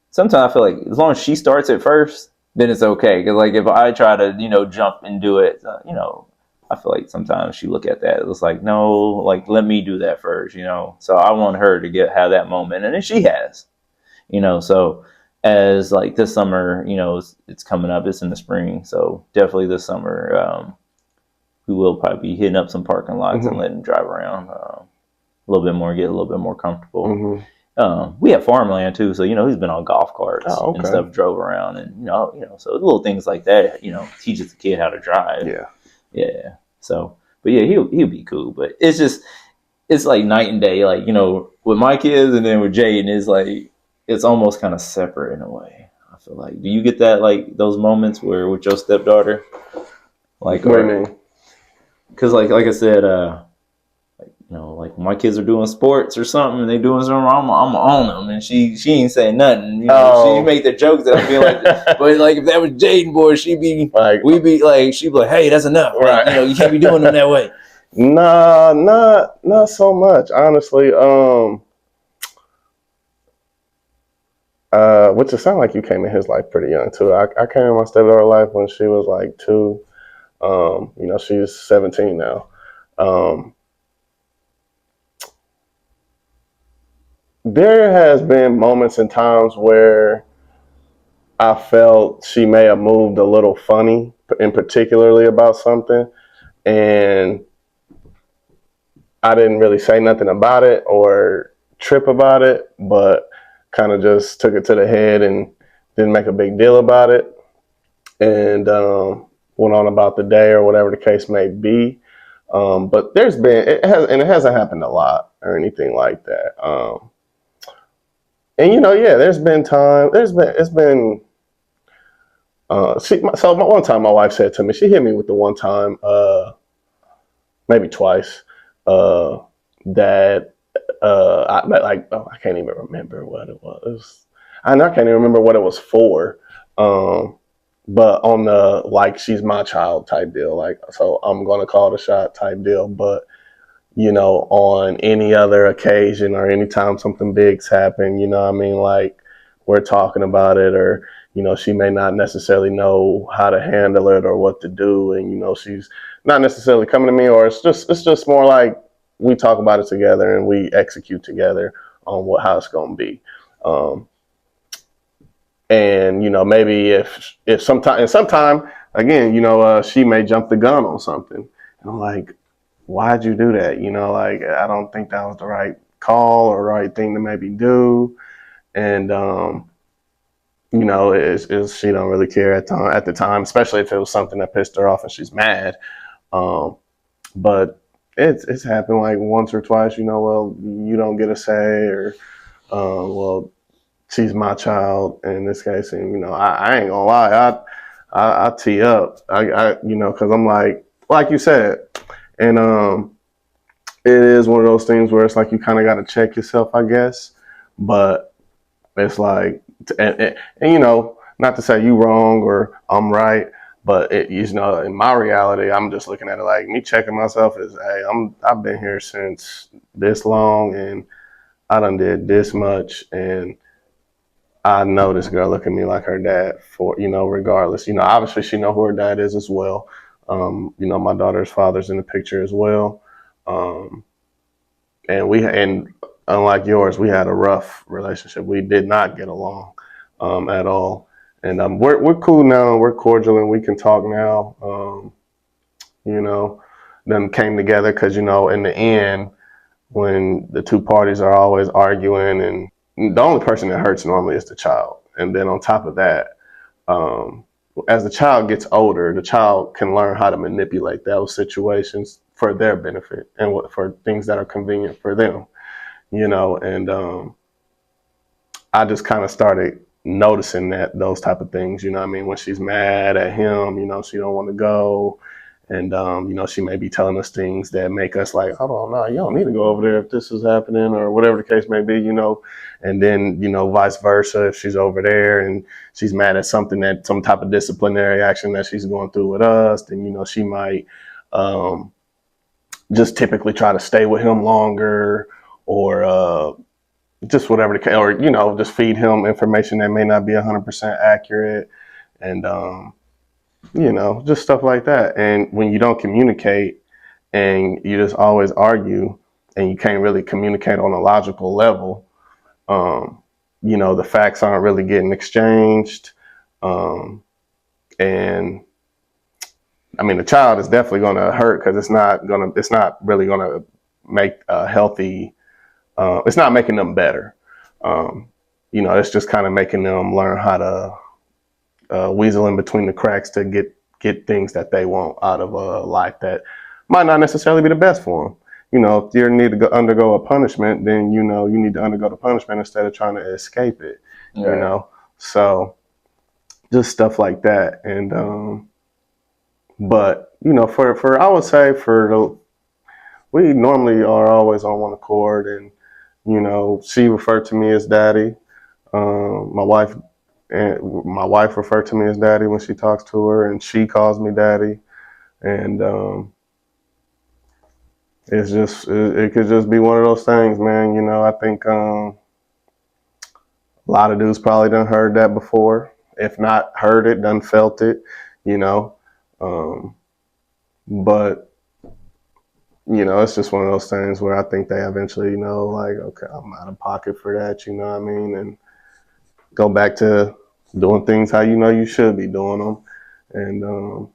Sometimes I feel like as long as she starts it first, then it's okay. Because like if I try to jump and do it, I feel like sometimes she look at that. It's like, no, like let me do that first. So I want her to have that moment, and then she has. So as like this summer, it's coming up. It's in the spring, so definitely this summer, we will probably be hitting up some parking lots and letting them drive around a little bit more, get a little bit more comfortable. We have farmland too, so he's been on golf carts Oh, and okay. stuff, drove around, and so little things like that, teaches the kid how to drive. Yeah. Yeah. So, but yeah, he'll be cool. But it's like night and day. Like with my kids and then with Jaden, it's almost kind of separate in a way. I feel like. Do you get that, like those moments where with your stepdaughter, like, What do you mean? Because like I said, like when my kids are doing sports or something and they doing something, I'm on them, and she ain't saying nothing. She make the jokes that I feel like, but like if that was Jaden boy, she'd be like, hey, that's enough, right? Like, you can't be doing them that way. Nah, not so much, honestly. Which it sounded like you came in his life pretty young too. I came in my stepdaughter's life when she was like 2. She's 17 now. There has been moments and times where I felt she may have moved a little funny, in particularly about something, and I didn't really say nothing about it or trip about it, but kind of just took it to the head and didn't make a big deal about it, and went on about the day or whatever the case may be. But it hasn't happened a lot or anything like that. And there's been time. It's been. One time my wife said to me, she hit me with the one time, maybe twice, that I can't even remember what it was. I can't even remember what it was for. But on the like she's my child type deal, like so I'm gonna call the shot type deal. But on any other occasion or anytime something big's happen, I mean, like we're talking about it, or she may not necessarily know how to handle it or what to do, and she's not necessarily coming to me, or it's just more like we talk about it together and we execute together on how it's going to be. And maybe if sometime again, she may jump the gun on something, and I'm like, why'd you do that? Like I don't think that was the right call or right thing to maybe do. And is she don't really care at the time, especially if it was something that pissed her off and she's mad. But it's happened like once or twice. Well, you don't get a say, or well, she's my child in this case, and I ain't gonna lie, I tee up, because I'm like you said, and it is one of those things where it's like you kind of got to check yourself, I guess, but it's like, and not to say you wrong or I'm right, but in my reality, I'm just looking at it like me checking myself is, hey, I've been here since this long, and I done did this much, and I know this girl look at me like her dad for, regardless. Obviously she know who her dad is as well. My daughter's father's in the picture as well. And unlike yours, we had a rough relationship. We did not get along at all. And we're cool now. We're cordial and we can talk now. Them came together because, in the end, when the two parties are always arguing, and the only person that hurts normally is the child. And then on top of that, as the child gets older, the child can learn how to manipulate those situations for their benefit and for things that are convenient for them, and I just kind of started noticing those type of things, when she's mad at him, she don't want to go. And, she may be telling us things that make us like, oh, no, you don't need to go over there if this is happening or whatever the case may be, and then, vice versa. If she's over there and she's mad at some type of disciplinary action that she's going through with us, then, she might just typically try to stay with him longer, or just whatever the case, or, just feed him information that may not be 100% accurate. And, just stuff like that. And when you don't communicate and you just always argue and you can't really communicate on a logical level, the facts aren't really getting exchanged. And I mean, the child is definitely going to hurt because it's not really going to make a healthy, it's not making them better. Um, it's just kind of making them learn how to weasel in between the cracks to get things that they want out of a life that might not necessarily be the best for them. If you need to undergo a punishment, then you need to undergo the punishment instead of trying to escape it. Right. So just stuff like that. And but for I would say we normally are always on one accord, and she referred to me as daddy. My wife referred to me as daddy when she talks to her, and she calls me daddy. And it could just be one of those things, man. I think a lot of dudes probably done heard that before. If not heard it, done felt it. You know, um, but it's just one of those things where I think they eventually, like, okay, I'm out of pocket for that. You know what I mean? And go back to doing things how you should be doing them, and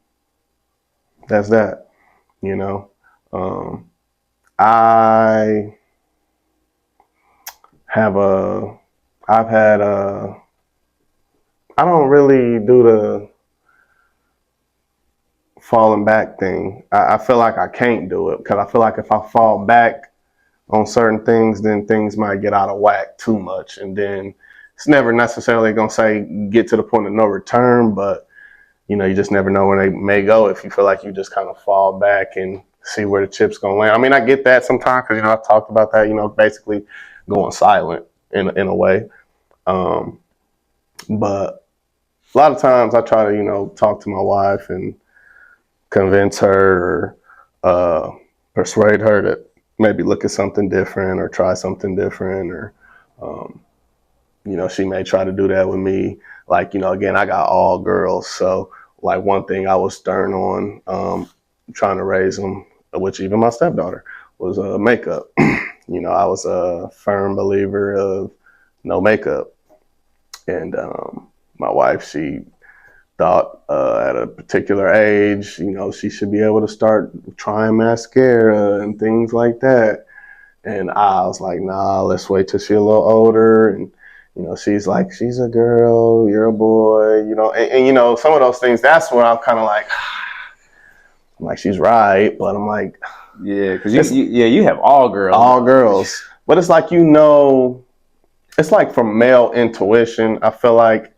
that's that. You know, um, I have a, I've had a, I don't really do the falling back thing. I feel like I can't do it because I feel like if I fall back on certain things, then things might get out of whack too much, and then it's never necessarily gonna say get to the point of no return, but you just never know where they may go if you feel like you just kind of fall back and see where the chips gonna land. I mean, I get that sometimes because I've talked about that. Basically going silent in a way. But a lot of times I try to talk to my wife and convince her or persuade her to maybe look at something different or try something different, or um, she may try to do that with me. Like, again, I got all girls. So, like, one thing I was stern on trying to raise them, which even my stepdaughter, was makeup. I was a firm believer of no makeup. And my wife, she thought at a particular age, she should be able to start trying mascara and things like that. And I was like, nah, let's wait till she's a little older. And she's like, she's a girl, you're a boy, and some of those things. That's where I'm kind of like, I'm like, she's right, but I'm like, yeah, because you have all girls. All girls, but it's like it's like from male intuition. I feel like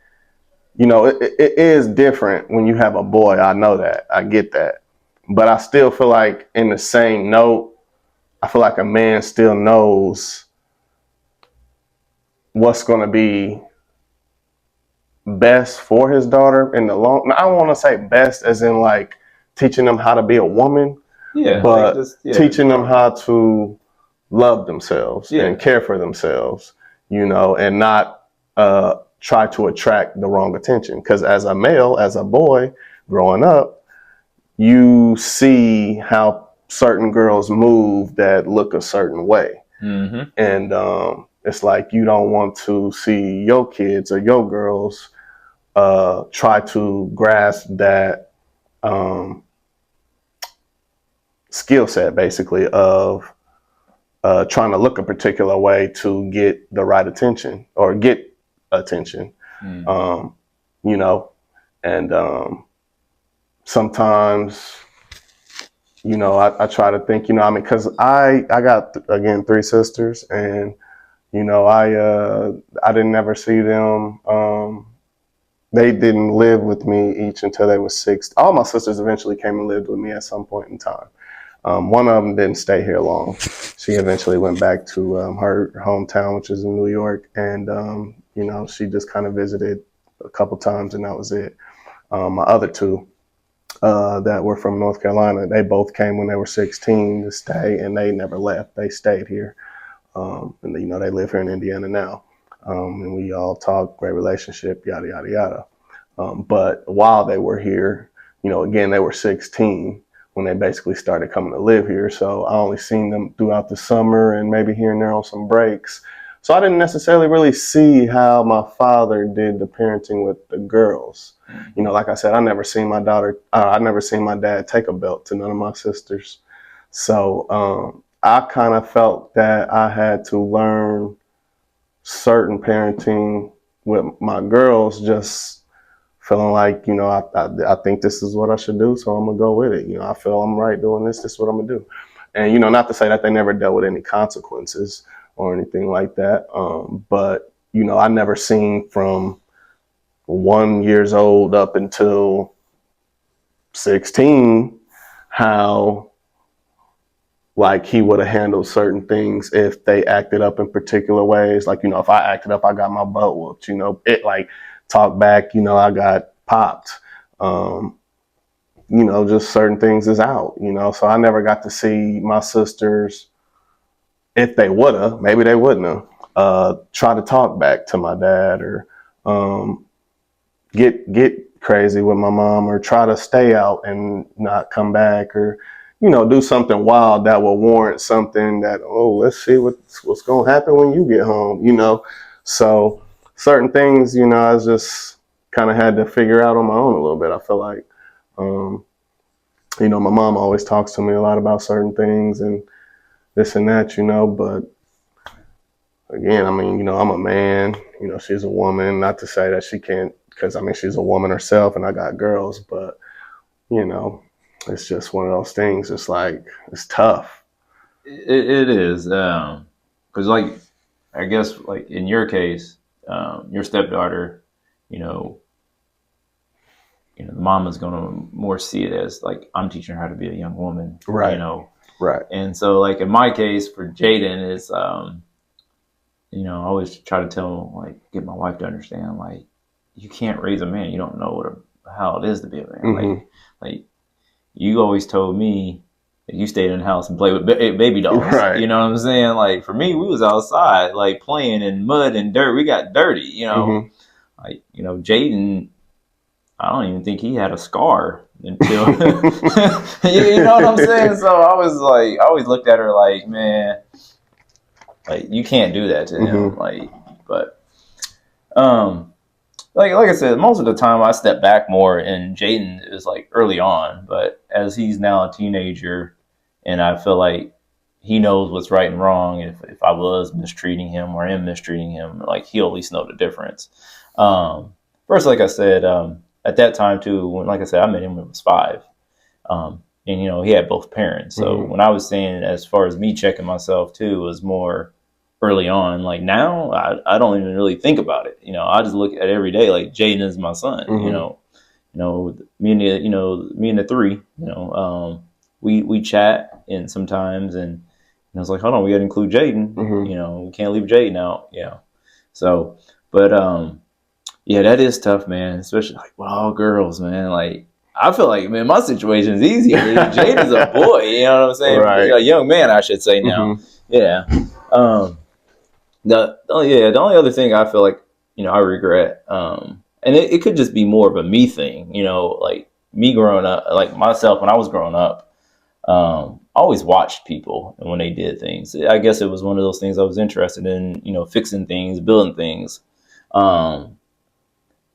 it is different when you have a boy. I know that, I get that, but I still feel like in the same note, I feel like a man still knows what's going to be best for his daughter in the long. I don't want to say best as in like teaching them how to be a woman, but teaching them how to love themselves and care for themselves, and not try to attract the wrong attention. Because as a male, as a boy growing up, you see how certain girls move that look a certain way. Mm-hmm. And it's like you don't want to see your kids or your girls try to grasp that skill set, basically, of trying to look a particular way to get the right attention or get attention. And sometimes, I try to think, because I got, again, 3 sisters, and, I didn't ever see them. They didn't live with me each until they were 6. All my sisters eventually came and lived with me at some point in time. One of them didn't stay here long. She eventually went back to her hometown, which is in New York, and she just kind of visited a couple times, and that was it. My other 2 that were from North Carolina, they both came when they were 16 to stay, and they never left. They stayed here, and they live here in Indiana now, and we all talk, great relationship, yada yada yada. But while they were here, again, they were 16 when they basically started coming to live here. So I only seen them throughout the summer and maybe here and there on some breaks. So I didn't necessarily really see how my father did the parenting with the girls. Like I said, I never seen my dad take a belt to none of my sisters. So I kind of felt that I had to learn certain parenting with my girls, just feeling like, I think this is what I should do, so I'm gonna go with it. I feel I'm right doing this. This is what I'm gonna do. And not to say that they never dealt with any consequences or anything like that. But I never seen from 1 years old up until 16 how like he would have handled certain things if they acted up in particular ways. Like, if I acted up, I got my butt whooped, it like talk back, I got popped. Just certain things is out, so I never got to see my sisters. If they would have, maybe they wouldn't have, try to talk back to my dad, or get crazy with my mom, or try to stay out and not come back, or do something wild that will warrant something that, oh, let's see what's going to happen when you get home, so certain things, I just kind of had to figure out on my own a little bit. I feel like my mom always talks to me a lot about certain things and this and that, but again, I mean, I'm a man, she's a woman. Not to say that she can't, because I mean, she's a woman herself and I got girls, but it's just one of those things. It's like, it's tough. It is. Because like, I guess like in your case, your stepdaughter, the mom is going to more see it as like, I'm teaching her how to be a young woman, right? Right. And so like in my case for Jaden is, I always try to tell like, get my wife to understand, like, you can't raise a man. You don't know how it is to be a man. Mm-hmm. Like you always told me that you stayed in the house and played with baby dolls. Right. You know what I'm saying? Like for me, we was outside, like playing in mud and dirt. We got dirty, Mm-hmm. like, Jaden, I don't even think he had a scar until, you know what I'm saying? So I was like, I always looked at her like, man, like you can't do that to him. Mm-hmm. Like, but, like I said, most of the time I step back more, and Jaden is like early on, but as he's now a teenager, and I feel like he knows what's right and wrong. If I was mistreating him or am mistreating him, like he'll at least know the difference. First, like I said, at that time too, when, like I said, I met him when he was 5. And he had both parents. So Mm-hmm. when I was saying, as far as me checking myself too, was more early on. Like now, I don't even really think about it. I just look at every day like Jaden is my son. Mm-hmm. Me and the 3. We chat and sometimes, and I was like, hold on, we got to include Jaden. Mm-hmm. We can't leave Jaden out. So, but yeah, that is tough, man. Especially like with all girls, man. Like I feel like, man, my situation is easier. Jaden's a boy. You know what I'm saying? Right. A young man, I should say now. Mm-hmm. Yeah. The only other thing I feel like, I regret, and it could just be more of a me thing, like me growing up, like myself when I was growing up, I always watched people and when they did things. I guess it was one of those things I was interested in, fixing things, building things. I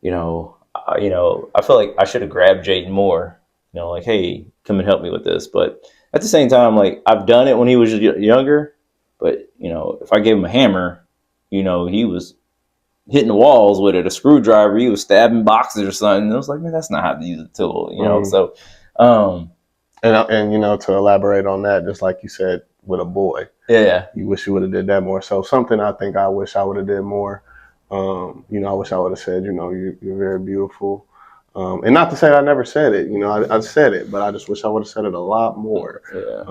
feel like I should have grabbed Jaden more, like, hey, come and help me with this. But at the same time, like I've done it when he was younger. But, if I gave him a hammer, he was hitting the walls with it, a screwdriver, he was stabbing boxes or something. And I was like, man, that's not how to use a tool, Mm-hmm. So, and to elaborate on that, just like you said, with a boy, yeah, you wish you would have did that more. So something I think I wish I would have did more. I wish I would have said, you're very beautiful. And not to say I never said it, I said it, but I just wish I would have said it a lot more. Yeah.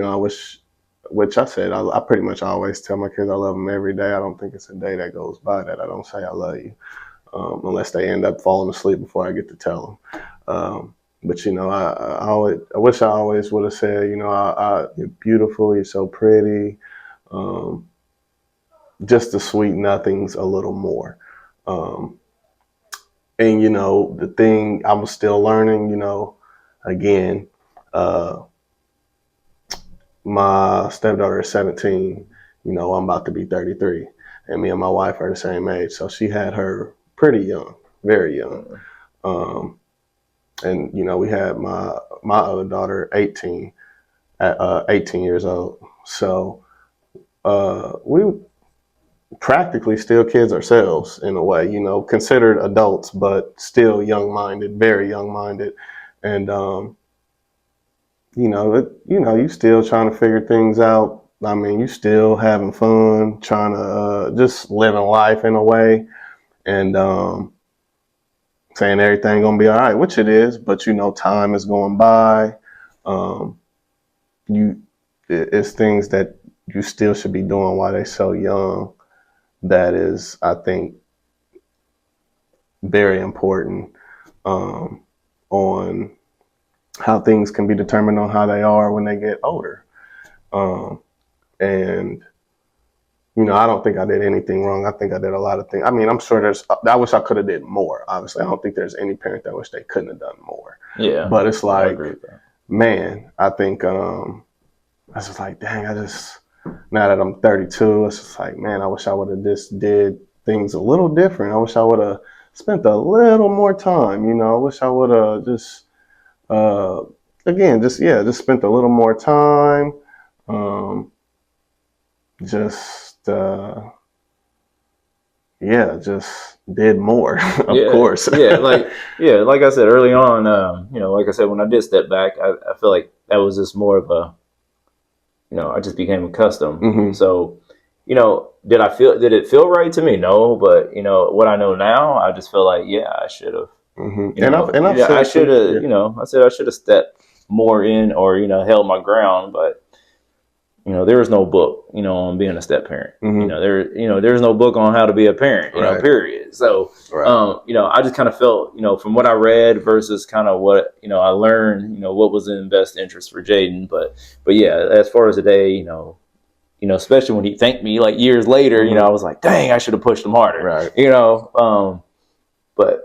I wish, which I said, I pretty much always tell my kids I love them every day. I don't think it's a day that goes by that I don't say I love you, unless they end up falling asleep before I get to tell them. But I wish I always would have said, you're beautiful, you're so pretty. Just the sweet nothings a little more. And the thing I'm still learning, again, my stepdaughter is 17. I'm about to be 33, and me and my wife are the same age. So she had her pretty young, very young. And we had my other daughter 18 at 18 years old. So we practically still kids ourselves in a way, considered adults, but still young-minded, very young-minded. And, you still trying to figure things out. I mean, you still having fun, trying to just living life in a way, and saying everything gonna be all right, which it is. But time is going by. Um, it's things that you still should be doing while they're so young. That is, I think, very important on how things can be determined on how they are when they get older. And I don't think I did anything wrong. I think I did a lot of things. I mean, I'm sure I wish I could have did more. Obviously, I don't think there's any parent that wish they couldn't have done more. Yeah. But it's I like, agree with that. man, I think I was just like, dang, now that I'm 32, it's just like, man, I wish I would have just did things a little different. I wish I would have spent a little more time. I wish I would have just spent a little more time. Just did more, of course. like I said early on, like I said, when I did step back, I feel like that was just more of a, I just became accustomed. Mm-hmm. So, did it feel right to me? No, but what I know now, I just feel like, yeah, I should have. Mm-hmm. I should have, I said I should have stepped more in or, held my ground, but there is no book, on being a step parent. Mm-hmm. There's no book on how to be a parent, right. Period. So, right. I just kind of felt, from what I read versus kind of what, I learned, what was in best interest for Jaden. But yeah, as far as today, especially when he thanked me like years later, mm-hmm. I was like, dang, I should have pushed him harder. Right. But,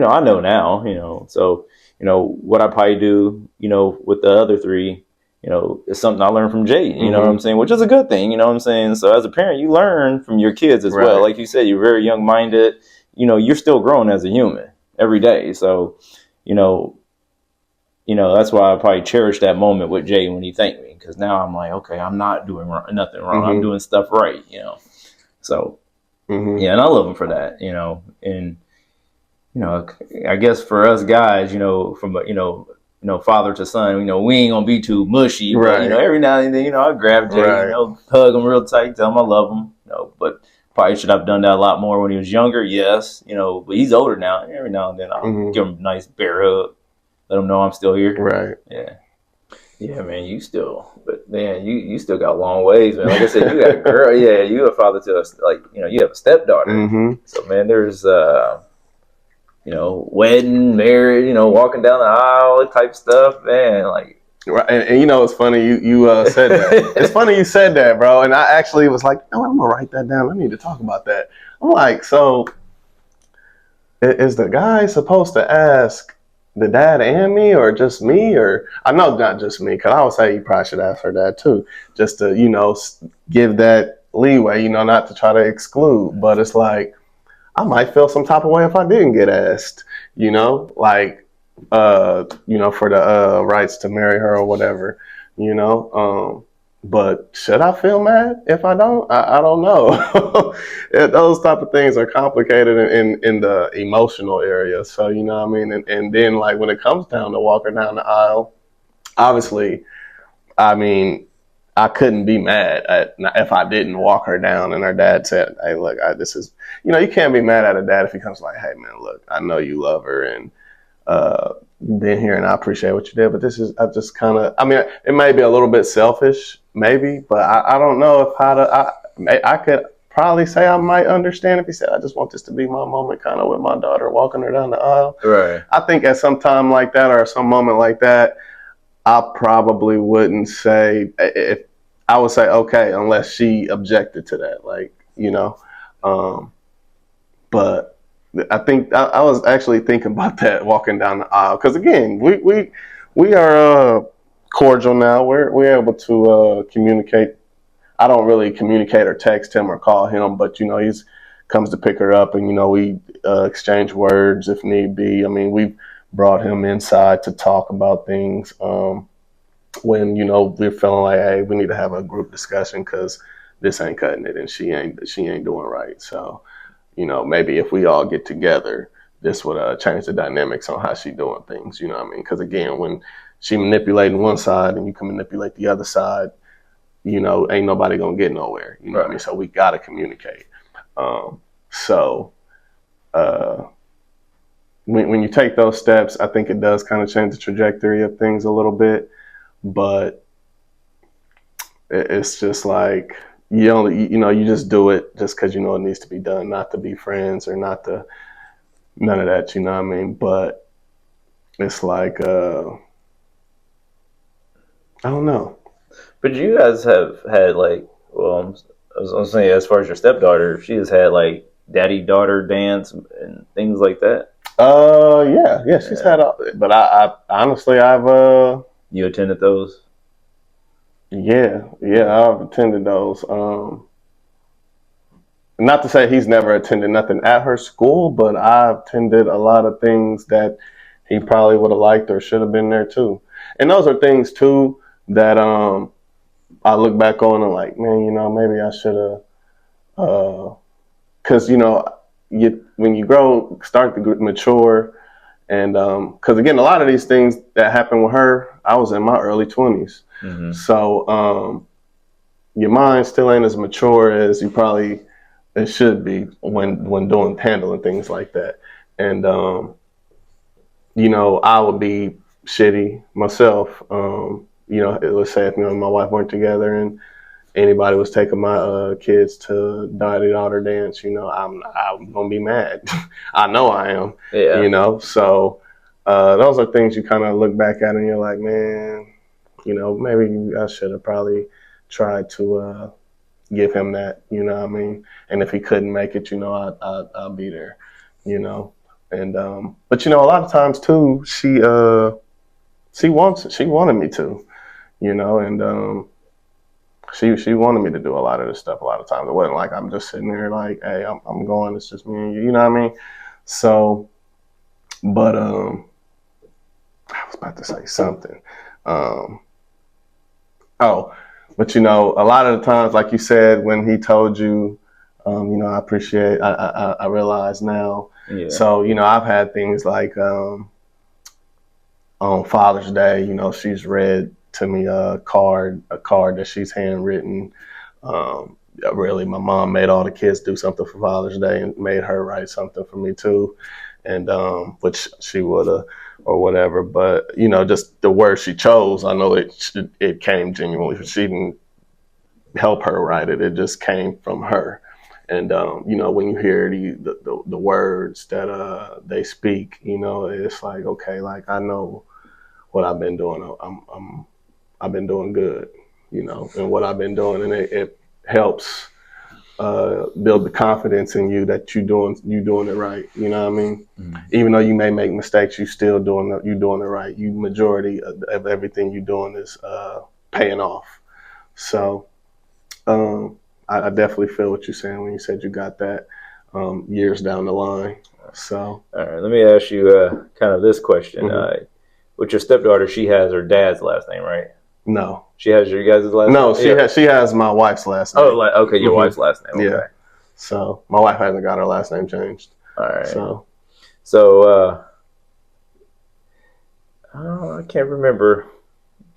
I know now, so, what I probably do, with the other three, it's something I learned from Jay, you know what I'm saying? Which is a good thing, you know what I'm saying? So as a parent, you learn from your kids as well. Like you said, you're very young-minded. You're still growing as a human every day. So, that's why I probably cherish that moment with Jay when he thanked me. Because now I'm like, okay, I'm not doing nothing wrong. I'm doing stuff right, So, yeah, and I love him for that, And, I guess for us guys, from father to son, we ain't gonna be too mushy, right. But every now and then, I grab Jay, right. Hug him real tight, tell him I love him, but probably should have done that a lot more when he was younger, yes, but he's older now. Every now and then I'll give him a nice bear hug, let him know I'm still here. Right. Yeah, man, you still got a long ways, man. Like I said, you got a girl, yeah, you a father to us, like, you have a stepdaughter. So man, there's wedding, marriage, walking down the aisle type stuff, man. Like, right. And it's funny you said that. It's funny you said that, bro. And I actually was like, I'm gonna write that down. I need to talk about that. I'm like, so is the guy supposed to ask the dad and me, or just me? Or I know not just me, because I would say you probably should ask her dad too, just to give that leeway, not to try to exclude. But it's like, I might feel some type of way if I didn't get asked, like, for the rights to marry her or whatever, but should I feel mad if I don't? I don't know. Those type of things are complicated in the emotional area. So, what I mean? And then, like, when it comes down to walking down the aisle, obviously, I mean, I couldn't be mad if I didn't walk her down and her dad said, hey, look, this is, you can't be mad at a dad if he comes like, hey, man, look, I know you love her and you've been here and I appreciate what you did, but I just kind of, I mean, it may be a little bit selfish, maybe, but I don't know I could probably say I might understand if he said, I just want this to be my moment kind of with my daughter, walking her down the aisle. Right. I think at some time like that or some moment like that, I probably wouldn't say, if I would say, okay, unless she objected to that, like, but I think I was actually thinking about that walking down the aisle. Cause again, we are cordial now. We're able to communicate. I don't really communicate or text him or call him, but he's comes to pick her up and, we exchange words if need be. I mean, we've brought him inside to talk about things when we're feeling like, hey, we need to have a group discussion because this ain't cutting it, and she ain't doing right. So, maybe if we all get together, this would change the dynamics on how she doing things. You know what I mean? Because again, when she manipulating one side and you can manipulate the other side, ain't nobody gonna get nowhere. You know what I mean? So we gotta communicate. So when you take those steps, I think it does kind of change the trajectory of things a little bit. But it's just like you just do it just because it needs to be done, not to be friends or not to none of that. You know what I mean? But it's like I don't know. But you guys have had like, well, I was saying, as far as your stepdaughter, she has had like daddy-daughter dance and things like that. Yeah, she's had, but I honestly, I've You attended those? Yeah, I've attended those. Not to say he's never attended nothing at her school, but I've attended a lot of things that he probably would have liked or should have been there too. And those are things too that I look back on and like, man, maybe I should have, because when you start to mature, and because again, a lot of these things that happened with her, I was in my early 20s, so your mind still ain't as mature as it should be when handling things like that, and I would be shitty myself. Let's say if my wife weren't together and anybody was taking my kids to daughter dance, I'm gonna be mad. I know I am. Yeah. So those are things you kind of look back at and you're like, man, maybe I should have probably tried to give him that. You know what I mean? And if he couldn't make it, I'll be there. And but a lot of times too, she wanted me to, and she wanted me to do a lot of this stuff a lot of times. It wasn't like I'm just sitting there like, hey, I'm going, it's just me and you know what I mean? So, but I was about to say something. But a lot of the times, like you said, when he told you, I appreciate, I realize now. Yeah. So, I've had things like on Father's Day, she's read to me a card that she's handwritten. Really, my mom made all the kids do something for Father's Day and made her write something for me too, and which she would have or whatever. But just the word she chose, I know it came genuinely. She didn't help her write it; it just came from her. And when you hear the words that they speak, it's like, okay, like I know what I've been doing. I've been doing good, and what I've been doing, and it helps build the confidence in you that you're doing it right. You know what I mean? Mm-hmm. Even though you may make mistakes, you're doing it right. Majority of everything you're doing is paying off. So I definitely feel what you're saying when you said you got that years down the line. So all right, let me ask you kind of this question. Mm-hmm. With your stepdaughter, she has her dad's last name, right? No. She has your guys' last name? No, she has my wife's last name. Oh, okay, your wife's last name. Okay. Yeah. So my wife hasn't got her last name changed. All right. So I can't remember.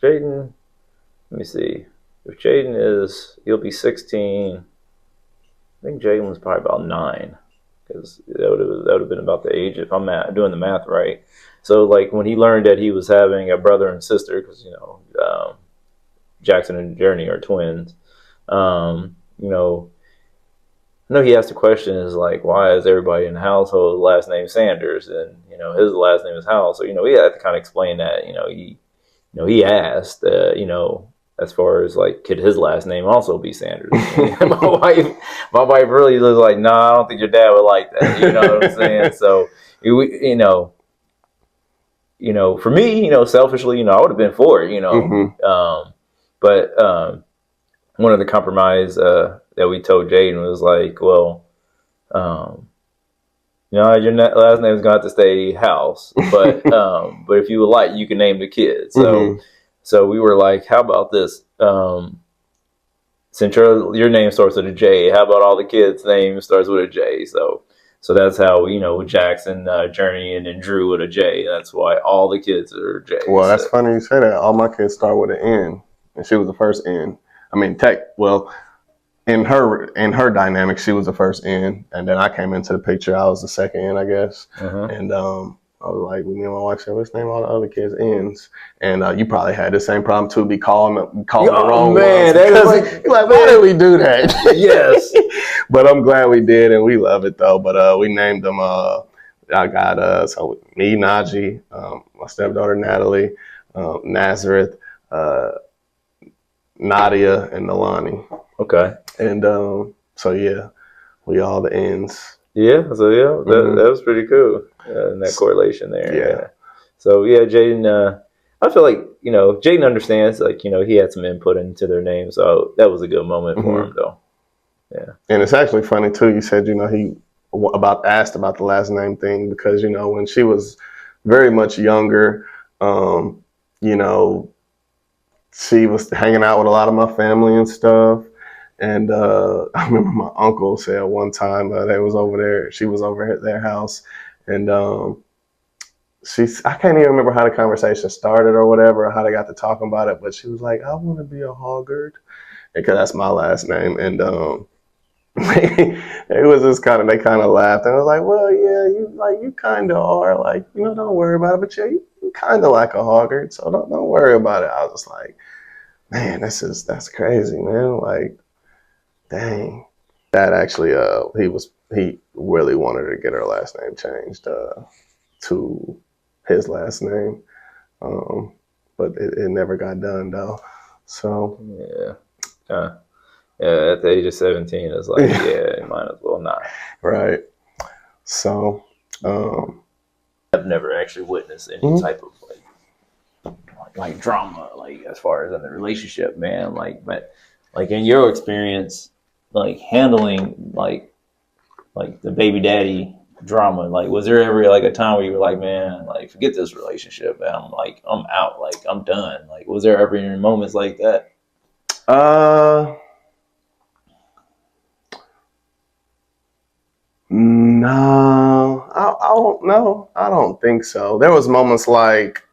Jaden, let me see. If Jaden he'll be 16. I think Jaden was probably about 9, because that would have been about the age, if I'm doing the math right. So, like, when he learned that he was having a brother and sister, because, Jackson and Journey are twins, I know he asked the question, is like, why is everybody in the household last name Sanders? And, his last name is Howell. So, we had to kind of explain that, he asked, as far as like, could his last name also be Sanders? my wife really was like, no, I don't think your dad would like that. You know what I'm saying? So, for me, selfishly, I would have been for it, Mm-hmm. But one of the compromise that we told Jaden was like, well, your last name is going to have to stay House, but if you would like, you can name the kid. So, mm-hmm. So we were like, how about this? since your name starts with a J, how about all the kids' name starts with a J? So that's how, Jackson, Journey, and then Drew with a J. That's why all the kids are Well, J's. that's funny you say that. All my kids start with an N, and she was the first N. I mean, in her dynamic, she was the first N, and then I came into the picture. I was the second N, I guess. And I was like, me and my wife said, let's name all the other kids N's. And you probably had the same problem too, be calling the wrong man, ones. You're like, why did we do that? Yes. But I'm glad we did, and we love it though. But we named them. I got so me, Najee, my stepdaughter Natalie, Nazareth, Nadia, and Nalani. Okay. And so yeah, we all the N's. Yeah. So that was pretty cool. And that correlation there. Yeah. So yeah, Jaden. I feel like Jaden understands. Like he had some input into their name, so that was a good moment for him, though. Yeah. And it's actually funny too. You said he asked about the last name thing because when she was very much younger, she was hanging out with a lot of my family and stuff. And I remember my uncle said one time they was over there. She was over at their house, and I can't even remember how the conversation started or whatever, or how they got to talking about it. But she was like, "I want to be a Hoggard," because that's my last name. And it was just they kind of laughed, and I was like, "Well, yeah, you kind of are, like, don't worry about it, but yeah, you kind of like a Hoggard, so don't worry about it." I was just like, "Man, that's crazy, man. Like, dang." That actually, he really wanted to get her last name changed to his last name, but it never got done though. So yeah, at the age of 17, it's like you might as well not. Right. So I've never actually witnessed any type of like drama, like as far as in the relationship, man. But in your experience, handling like the baby daddy drama, was there ever a time where you were like, man, forget this relationship, man, I'm out, I'm done? Was there ever any moments like that? No, I don't know. I don't think so. There was moments like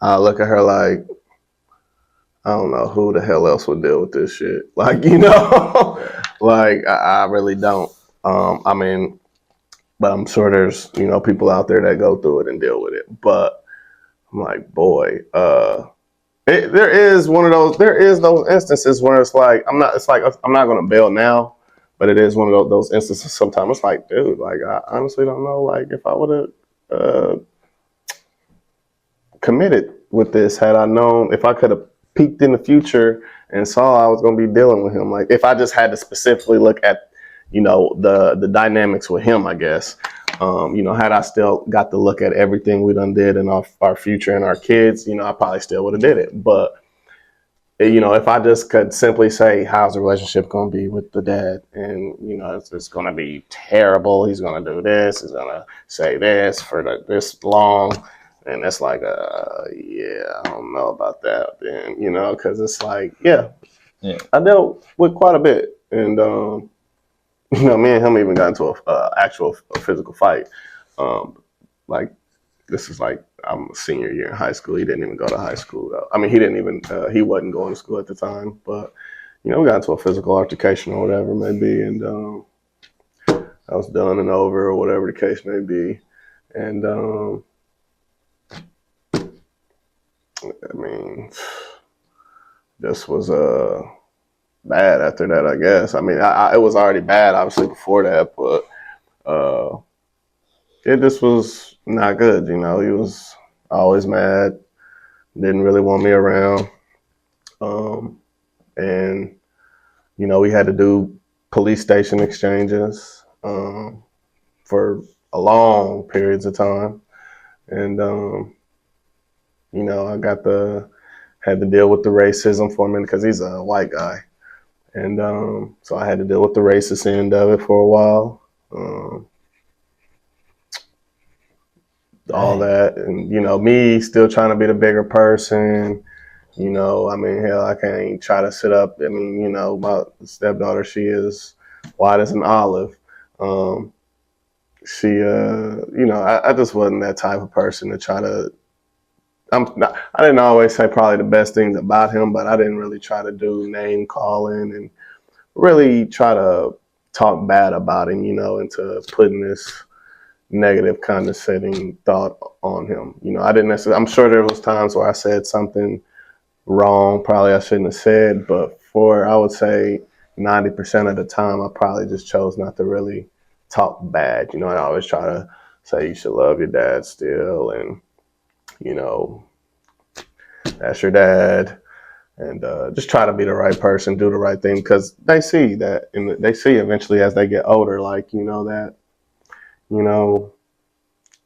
I look at her like, I don't know who the hell else would deal with this shit. Like, I really don't. I mean, but I'm sure there's, people out there that go through it and deal with it. But I'm like, boy, there is those instances where it's like, I'm not going to bail now, but it is one of those instances sometimes it's like, dude, I honestly don't know, if I would have committed with this had I known, if I could have peeked in the future and saw I was going to be dealing with him. Like, if I just had to specifically look at, the dynamics with him, I guess, had I still got to look at everything we done did and our future and our kids, I probably still would have did it. But, if I just could simply say, how's the relationship going to be with the dad? And, it's going to be terrible. He's going to do this. He's going to say this for this long. And it's like, I don't know about that then, because it's like, I dealt with quite a bit. And, me and him even got into a actual physical fight. This is I'm a senior year in high school. He didn't even go to high school though. I mean, he wasn't going to school at the time, but, we got into a physical altercation or whatever it may be. And I was done and over or whatever the case may be. And, I mean, this was bad after that, I guess. I mean, it was already bad, obviously, before that, but it just was not good, He was always mad, didn't really want me around. And, we had to do police station exchanges for a long periods of time. And, I had to deal with the racism for a minute because he's a white guy. And so I had to deal with the racist end of it for a while. All that. And, me still trying to be the bigger person, You know, I mean, hell, I can't try to sit up. I mean, you know, my stepdaughter, she is white as an olive. Um, she, you know, I just wasn't that type of person to try to. I didn't always say probably the best things about him, but I didn't really try to do name calling and really try to talk bad about him, you know, into putting this negative condescending thought on him. You know, I didn't necessarily, I'm sure there was times where I said something wrong, probably I shouldn't have said, but for, I would say 90% of the time, I probably just chose not to really talk bad. You know, I always try to say you should love your dad still, and, you know, that's your dad. And just try to be the right person, do the right thing, because they see that, and they see eventually as they get older, like, you know, that, you know,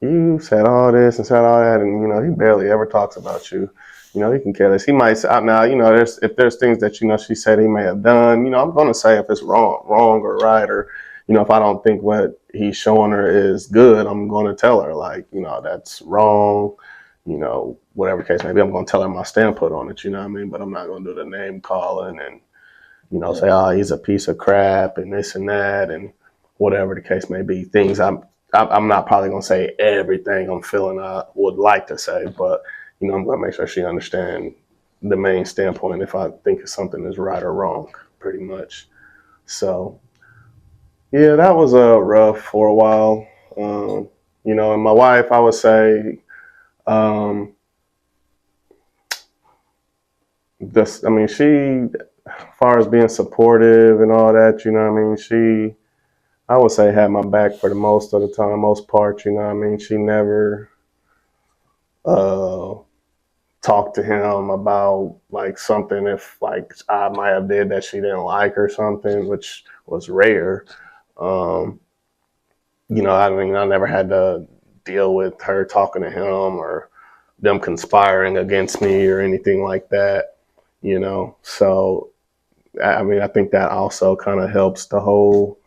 you said all this and said all that, and, you know, he barely ever talks about you. You know, he can care less. He might say, now, you know, if there's things that, you know, she said he may have done, you know, I'm going to say if it's wrong or right, or, you know, if I don't think what he's showing her is good, I'm going to tell her, like, you know, that's wrong, you know, whatever the case may be. I'm going to tell her my standpoint on it, you know what I mean? But I'm not going to do the name calling and, you know, say, oh, he's a piece of crap and this and that and whatever the case may be. Things I'm not probably going to say everything I'm feeling I would like to say, but, you know, I'm going to make sure she understands the main standpoint if I think something is right or wrong, pretty much. So, yeah, that was rough for a while. You know, and my wife, I would say, I mean, she, as far as being supportive and all that, you know what I mean, she, I would say, had my back for the most of the time, most part, you know what I mean. She never uh, talked to him about like something if like I might have did that she didn't like or something, which was rare. Um, you know, I mean, I never had to deal with her talking to him or them conspiring against me or anything like that, you know. So, I mean, I think that also kind of helps the whole,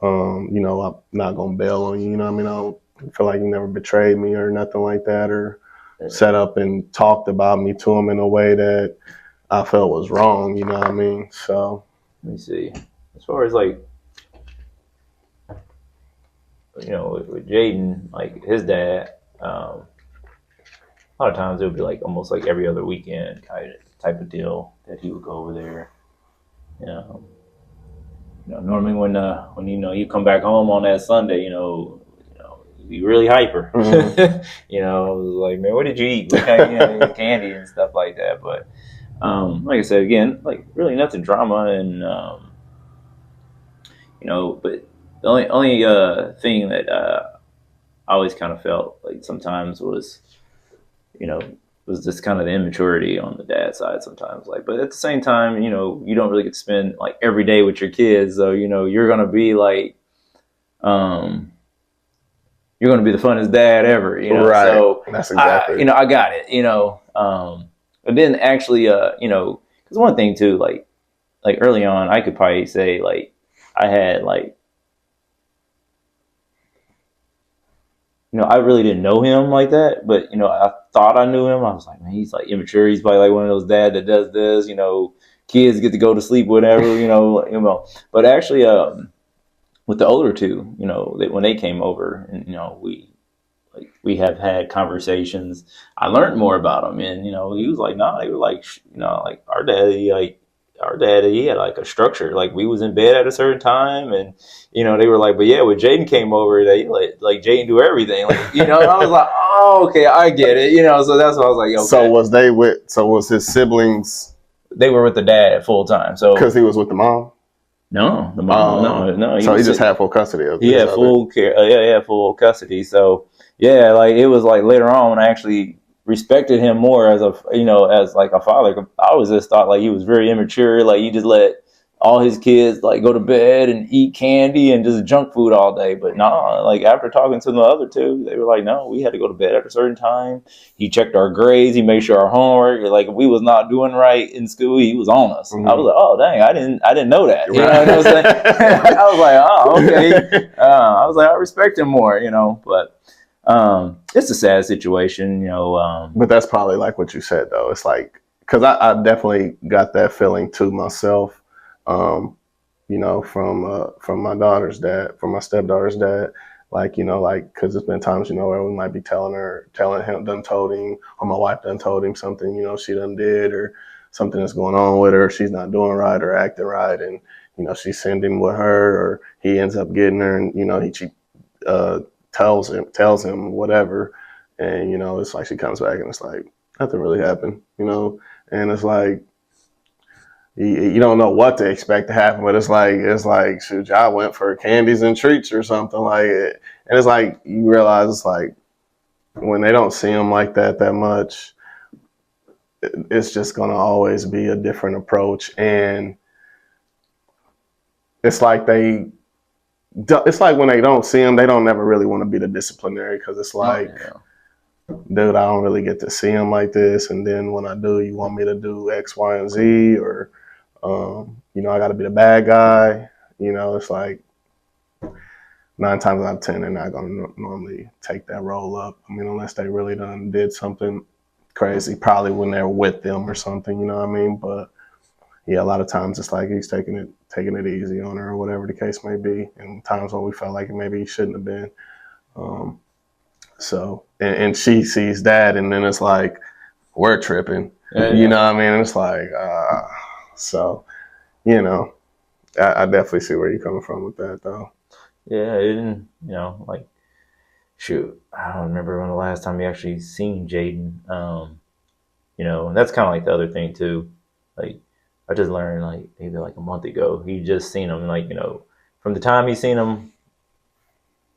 you know, I'm not going to bail on you, you know what I mean? I don't feel like you never betrayed me or nothing like that, or set up and talked about me to him in a way that I felt was wrong, you know what I mean? So, Let me see. As far as like, you know, with Jaden, like his dad, a lot of times it would be like almost like every other weekend kind of type of deal that he would go over there. You know, normally when you know you come back home on that Sunday, you know, be really hyper. mm-hmm. You know, it was like, man, what did you eat? What kind of, you know, candy and stuff like that. But like I said again, like really nothing drama, and you know, but the only thing that I always kind of felt like sometimes was, you know, was just kind of the immaturity on the dad side sometimes. Like, but at the same time, you know, you don't really get to spend like every day with your kids, so you know you're gonna be like, you're gonna be the funnest dad ever, you know. Right. So that's exactly. you know, I got it, you know. But then actually, you know, because one thing too, like early on, I could probably say like I had like, you know, I really didn't know him like that, but, you know, I thought I knew him. I was like, man, he's like immature. He's probably like one of those dads that does this, you know, kids get to go to sleep, whatever, you know. But actually, with the older two, you know, when they came over and, you know, we have had conversations, I learned more about him. And, you know, he was like, nah, they were like, you know, like our dad, he had like a structure. Like we was in bed at a certain time, and you know they were like, but yeah, when Jaden came over, they like Jaden do everything. Like, you know, I was like, oh, okay, I get it. You know, so that's why I was like, okay. So was his siblings? They were with the dad full time. So because he was with the mom. No, the mom, no. So he just had full custody of. He had full care. Yeah, full custody. So yeah, like it was like later on when I actually respected him more as a, you know, as like a father. I always just thought like he was very immature. Like he just let all his kids like go to bed and eat candy and just junk food all day. But nah, like after talking to the other two, they were like, no, we had to go to bed at a certain time. He checked our grades. He made sure our homework, like if we was not doing right in school, he was on us. Mm-hmm. I was like, oh dang, I didn't know that. You know what I'm saying? I was like, oh okay. I was like, I respect him more, you know, but. It's a sad situation, you know. But that's probably like what you said, though. It's like because I definitely got that feeling too myself. From my daughter's dad, from my stepdaughter's dad. Because there's been times, where we might be telling him, done told him, or my wife done told him something, she done did, or something that's going on with her, she's not doing right or acting right, and she send him with her, or he ends up getting her, and she tells him whatever, and it's like she comes back and it's like nothing really happened, and it's like you don't know what to expect to happen, but it's like shoot, I went for candies and treats or something like it, and it's like you realize it's like when they don't see them like that much, it's just gonna always be a different approach, and it's like when they don't see them, they don't never really want to be the disciplinary because it's like. Yeah. Dude, I don't really get to see him like this, and then when I do, you want me to do X, Y, and Z, or I got to be the bad guy. It's like 9 times out of 10, they're not going to normally take that role up. I mean, unless they really did something crazy, probably when they're with them or something. You know what I mean? But yeah, a lot of times it's like he's taking it easy on her or whatever the case may be. And times when we felt like maybe he shouldn't have been. So, and she sees that, and then it's like, we're tripping. Yeah. You know what I mean? And it's like, so, I definitely see where you're coming from with that, though. Yeah, and, like, shoot, I don't remember when the last time you actually seen Jaden. And that's kind of like the other thing, too. Like, I just learned, like, maybe like a month ago, he just seen him, like, from the time he seen him,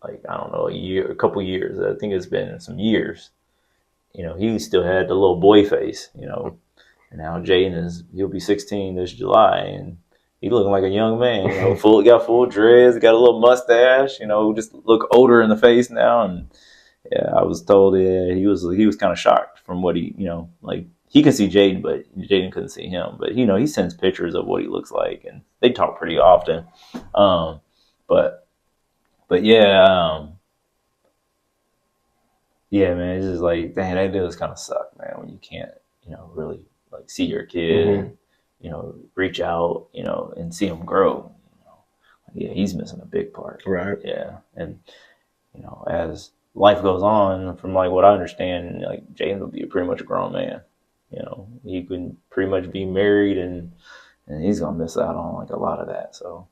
like, I don't know, a couple years. I think it's been some years. He still had the little boy face, and now Jaden he'll be 16 this July, and he looking like a young man, got full dreads, got a little mustache, just look older in the face now. And yeah, I was told he was kind of shocked from what he, like he can see Jaden, but Jaden couldn't see him. But he sends pictures of what he looks like, and they talk pretty often. But yeah, yeah, man, it's just like, dang, that does kind of suck, man, when you can't, really like see your kid, and, reach out, and see him grow. Yeah, he's missing a big part. Right. Yeah, and as life goes on, from like what I understand, like Jaden will be pretty much a grown man. He can pretty much be married, and he's gonna miss out on like a lot of that. So,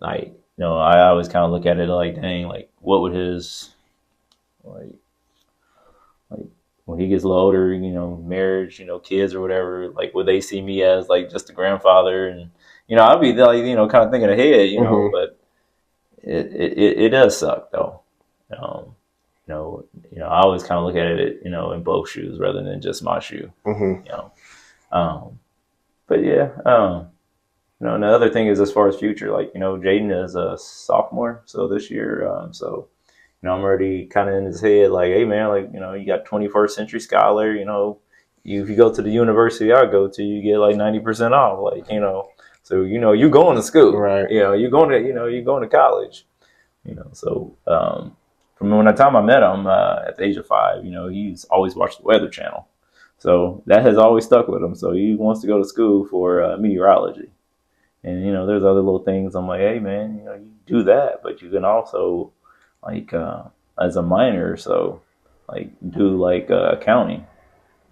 I always kind of look at it like, dang, like what would his like when he gets a little older, marriage, kids or whatever, like would they see me as like just a grandfather? And I'd be like, kind of thinking ahead, but it does suck though. I always kind of look at it, in both shoes rather than just my shoe. But yeah. And the other thing is, as far as future, like, Jaden is a sophomore, so this year, I'm already kind of in his head, like, hey, man, like, you got 21st Century Scholar, if you go to the university I go to, you get like 90% off, like, so, you going to school, right? You're going to college, so, from when the time I met him at the age of 5, he's always watched the Weather Channel, so that has always stuck with him, so he wants to go to school for meteorology. And, there's other little things. I'm like, hey, man, you do that, but you can also, like, as a minor, so, like, do, like, accounting.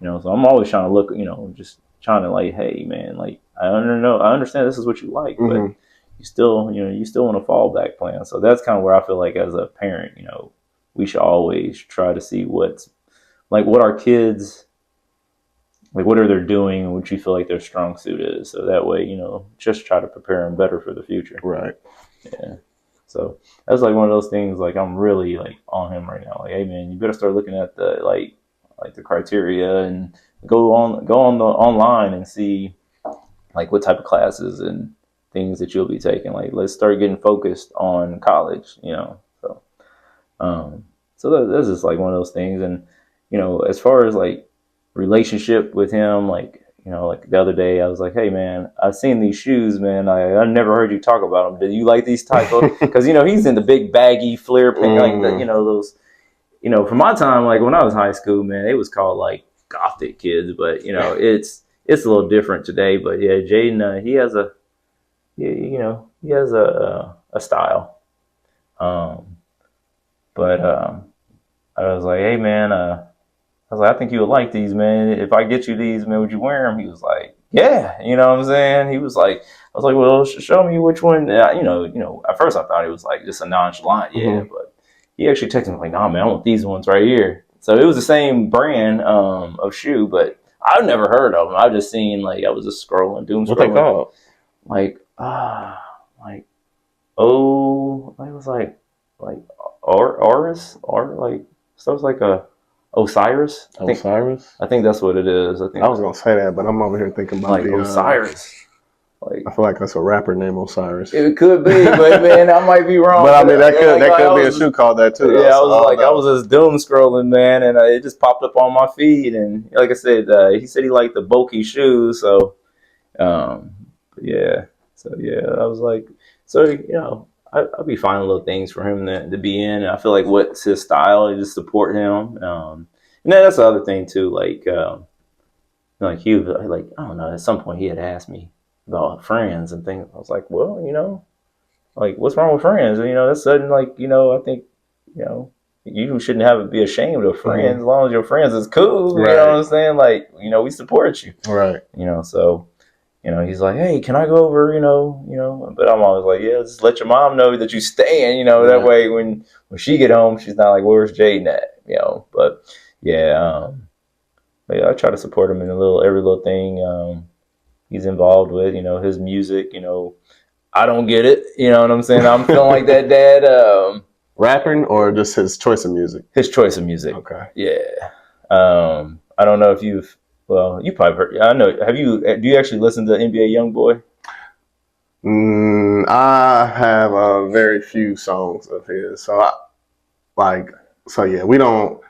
So I'm always trying to look, just trying to, like, hey, man, like, I understand this is what you like, but you still want a fallback plan. So that's kind of where I feel like as a parent, we should always try to see what our kids, like what are they doing and what you feel like their strong suit is. So that way, just try to prepare them better for the future. Right. Yeah. So that's like one of those things, like I'm really like on him right now. Like, hey man, you better start looking at the like the criteria and go on the online and see like what type of classes and things that you'll be taking. Like let's start getting focused on college, So that's just like one of those things. And, as far as like relationship with him, like like the other day I was like, hey man, I've seen these shoes, man, I never heard you talk about them. Do you like these type of, because he's in the big baggy flare pants, like the, those, from my time, like when I was in high school, man, it was called like gothic kids, but it's a little different today. But yeah, Jaden, he has a style. Um, but I was like, hey man, I was like, I think you would like these, man. If I get you these, man, would you wear them? He was like, yeah, you know what I'm saying. He was like, I was like, well, show me which one. At first I thought it was like just a nonchalant, yeah, but he actually texted me like, nah, man, I want these ones right here. So it was the same brand of shoe, but I've never heard of them. I've just seen I was just scrolling, doom What scrolling. they called? Like oh, it was like Oris or stuff like a Osiris. Osiris? I think that's what it is. I was gonna say that, but I'm over here thinking about like Osiris. I feel like that's a rapper named Osiris. It could be, but man, I might be wrong. But I mean, that could be a shoe called that too. Yeah, I was just doom scrolling, man, and it just popped up on my feed. And like I said, he said he liked the bulky shoes, so yeah, I was like, I'll be finding little things for him to be in. And I feel like what's his style, I just support him. And then that's the other thing too, like he was like, I don't know, at some point he had asked me about friends and things. I was like, well, like what's wrong with friends? And that's sudden, I think, you shouldn't be ashamed of friends as long as your friends is cool. Right. You know what I'm saying? Like, we support you. Right. So he's like, hey, can I go over, but I'm always like, yeah, just let your mom know that you staying, that way when she get home, she's not like, where's Jaden at, but yeah, I try to support him in every little thing, he's involved with, his music, I don't get it, you know what I'm saying? I'm feeling like that dad, rapping or just his choice of music? His choice of music. Okay. Yeah. I don't know if you probably heard. I know. Do you actually listen to NBA YoungBoy? I have very few songs of his. So we don't.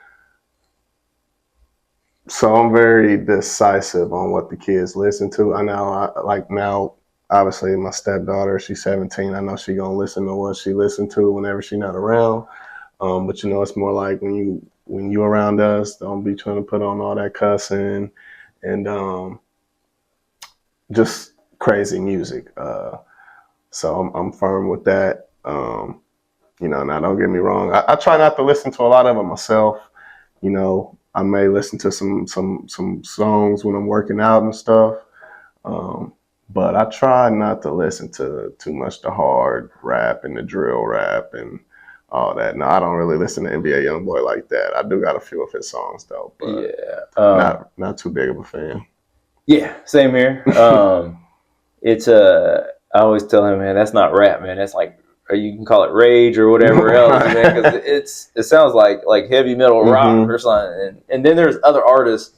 So I'm very decisive on what the kids listen to. Now, obviously my stepdaughter, she's 17. I know she gonna listen to what she listened to whenever she's not around. But it's more like when you around us, don't be trying to put on all that cussing and just crazy music. So I'm firm with that. Now don't get me wrong. I try not to listen to a lot of it myself. I may listen to some songs when I'm working out and stuff. But I try not to listen to too much the hard rap and the drill rap and all that. No, I don't really listen to NBA YoungBoy like that. I do got a few of his songs though, but not too big of a fan. Yeah, same here. It's I always tell him, man, that's not rap, man. That's like, or you can call it rage or whatever else, man, because it sounds like heavy metal rock or something. And then there's other artists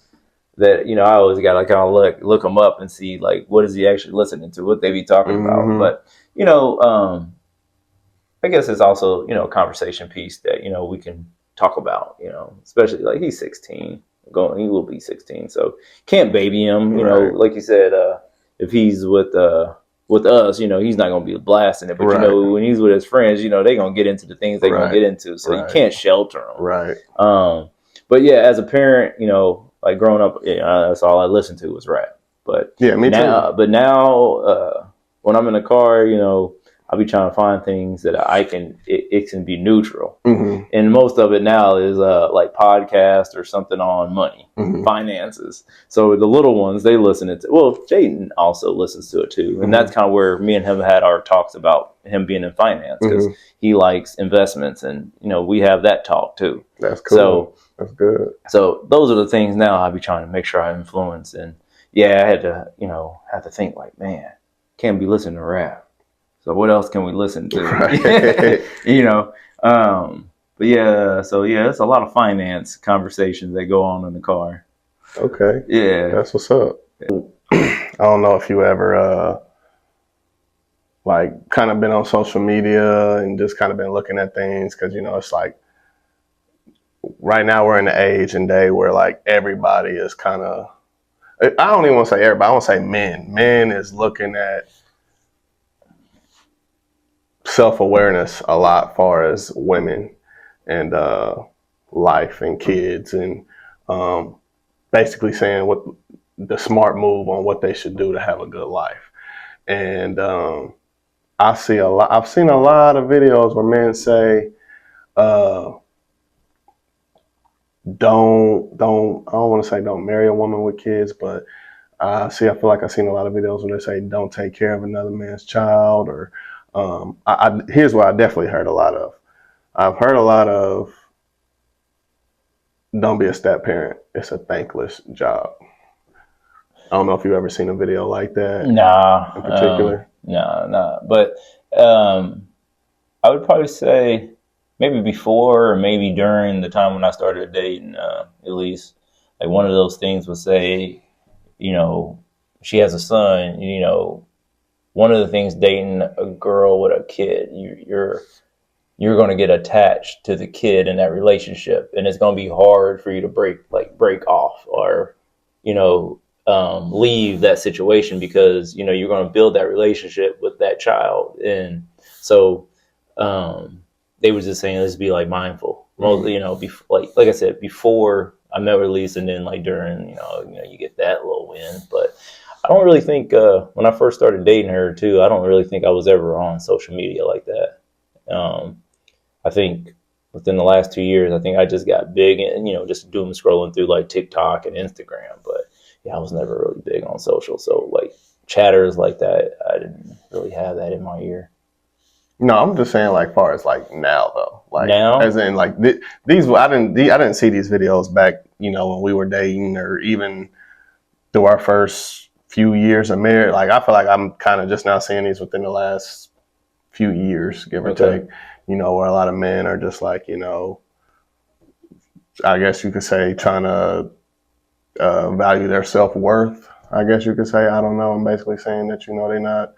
that I always got to kind of look them up and see like what is he actually listening to, what they be talking about. But I guess it's also a conversation piece that we can talk about. Especially like he's 16, he will be 16, so can't baby him. Right. Like you said, if he's with us, he's not going to be blasting it. But, right. When he's with his friends, they're going to get into the things they're going to get into. So you can't shelter them. Right. But, yeah, as a parent, like growing up, that's all I listened to was rap. But yeah, me too. But now when I'm in the car, I'll be trying to find things that it can be neutral. And most of it now is like podcast or something on money, finances. So the little ones, they listen to, well, Jaden also listens to it too. And that's kind of where me and him had our talks about him being in finance because he likes investments and, we have that talk too. That's cool. So that's good. So those are the things now I'll be trying to make sure I influence. And yeah, I had to think like, man, can't be listening to rap. So what else can we listen to? Right. But yeah, so yeah, it's a lot of finance conversations that go on in the car. Okay. Yeah. That's what's up. I don't know if you ever kind of been on social media and just kind of been looking at things because it's like right now we're in the age and day where like everybody is kind of, I don't even want to say everybody, I want to say men is looking at self-awareness a lot far as women and life and kids and basically saying what the smart move on what they should do to have a good life. And I've seen a lot of videos where men say, uh, I don't want to say don't marry a woman with kids, but I feel like I've seen a lot of videos where they say don't take care of another man's child, or here's what I definitely heard a lot of. I've heard a lot of don't be a step parent. It's a thankless job. I don't know if you've ever seen a video like that. Nah, in particular. Nah. But I would probably say maybe before or maybe during the time when I started dating, at least, like one of those things would say, you know, she has a son, you know, one of the things dating a girl with a kid, you're going to get attached to the kid in that relationship, and it's going to be hard for you to break off or, you know, leave that situation, because, you know, you're going to build that relationship with that child. And so they were just saying, let's be like mindful. Well, you know, like I said, before I met Release, and then like during, you know, you get that little win. But I don't really think when I first started dating her too, I don't really think I was ever on social media like that. I think within the last 2 years, I think I just got big and, you know, just doom scrolling through like TikTok and Instagram. But yeah, I was never really big on social. So like chatters like that, I didn't really have that in my ear. No, I'm just saying, like, far as like now though, like now, as in like these. I didn't see these videos back, you know, when we were dating, or even through our first few years of marriage. Like, I feel like I'm kind of just now seeing these within the last few years, give or take. You know, where a lot of men are just like, you know, I guess you could say trying to value their self-worth. I guess you could say. I don't know. I'm basically saying that, you know, they're not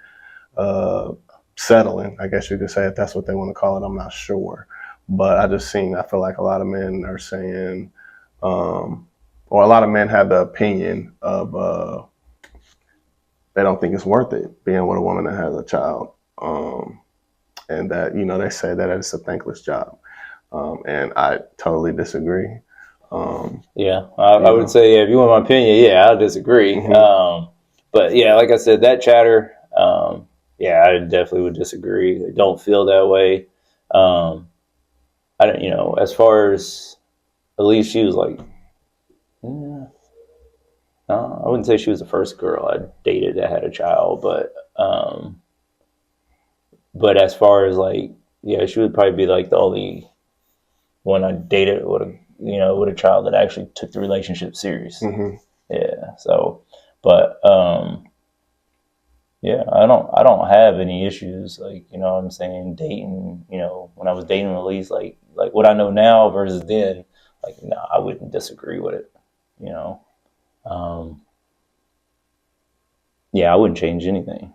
settling, I guess you could say, if that's what they want to call it. I'm not sure. But I feel like a lot of men are saying, or a lot of men have the opinion of they don't think it's worth it being with a woman that has a child. And that, you know, they say that it's a thankless job. And I totally disagree. Yeah, I would say, if you want my opinion, yeah, I disagree. Mm-hmm. But yeah, like I said, that chatter, yeah, I definitely would disagree. I don't feel that way. I don't, you know, as far as, at least she was like, no, I wouldn't say she was the first girl I dated that had a child, but as far as like, yeah, she would probably be like the only one I dated with a child that actually took the relationship serious. Mm-hmm. Yeah. So, but yeah, I don't have any issues, like, you know what I'm saying, dating, you know, when I was dating Elise, like what I know now versus then, like, no, I wouldn't disagree with it, you know. Yeah, I wouldn't change anything,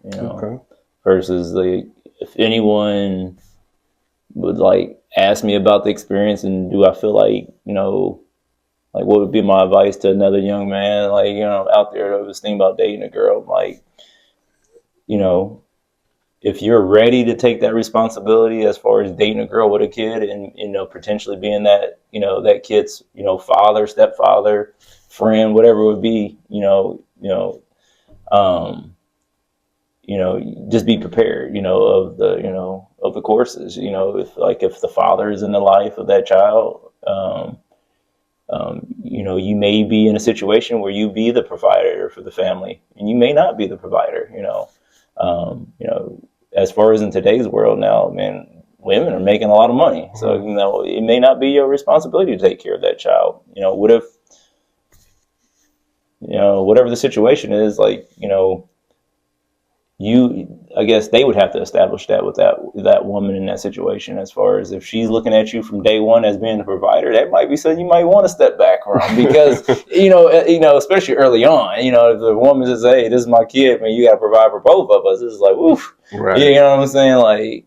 you know. Okay. Versus, like, if anyone would like ask me about the experience and do I feel like, you know, like what would be my advice to another young man, like, you know, out there that was thinking about dating a girl, like, you know, if you're ready to take that responsibility as far as dating a girl with a kid and, you know, potentially being that, you know, that kid's, you know, father, stepfather, friend, whatever it would be, just be prepared, you know, of the courses, you know, if the father is in the life of that child, you know, you may be in a situation where you be the provider for the family, and you may not be the provider, you know. As far as in today's world now, man, women are making a lot of money. So, you know, it may not be your responsibility to take care of that child. You know, what if, you know, whatever the situation is, like, you know, I guess they would have to establish that with that woman in that situation, as far as if she's looking at you from day one as being the provider, that might be something you might want to step back from, because, you know, especially early on, you know, if the woman says, hey, this is my kid, man, you got to provide for both of us. It's like, oof. Right. You know what I'm saying? Like,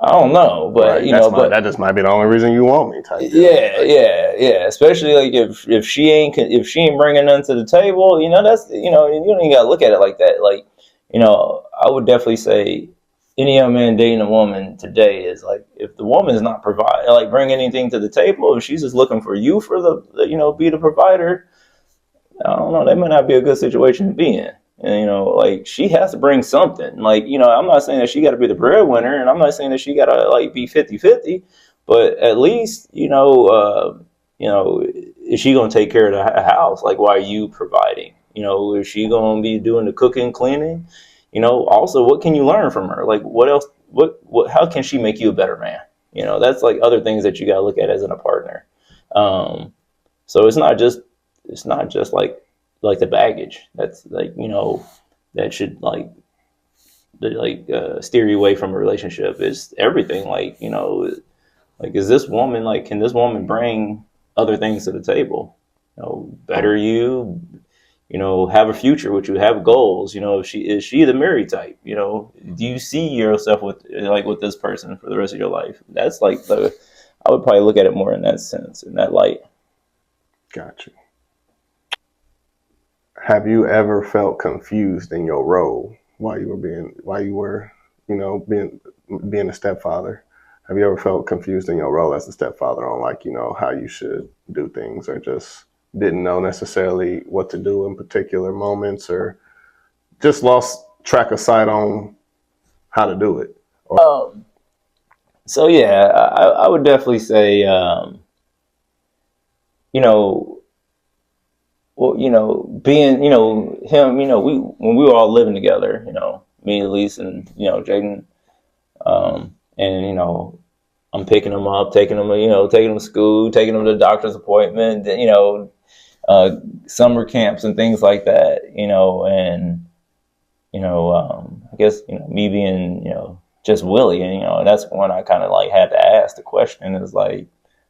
I don't know, but right. You know, but that just might be the only reason you want me. Type yeah. Especially like if she ain't bringing nothing to the table, you know, that's, you know, you don't even gotta look at it like that. Like, you know, I would definitely say any young man dating a woman today is like, if the woman is not provide, like bring anything to the table, if she's just looking for you for be the provider, I don't know, that might not be a good situation to be in. And, like, she has to bring something. Like, I'm not saying that she got to be the breadwinner, and I'm not saying that she got to, like, be 50-50, but at least, is she going to take care of the house? Like, why are you providing? Is she going to be doing the cooking, cleaning? Also, what can you learn from her? Like, what else? How can she make you a better man? That's like other things that you got to look at as in a partner. So it's not just like the baggage that's like, that should steer you away from a relationship. Is everything, like, is this woman, like, can this woman bring other things to the table? Better you, have a future with you, have goals. Is she the married type? Do you see yourself with this person for the rest of your life? That's like I would probably look at it more in that sense, in that light. Gotcha. Have you ever felt confused in your role while you were being a stepfather? Have you ever felt confused in your role as a stepfather on, like, how you should do things, or just didn't know necessarily what to do in particular moments, or just lost track of sight on how to do it? So yeah, I would definitely say, well, being, him, when we were all living together, me, Elise, and, Jaden, and, I'm picking them up, taking them to school, taking them to the doctor's appointment, summer camps and things like that, and, I guess, me being, just Willie, and that's when I kind of like had to ask the question, is like,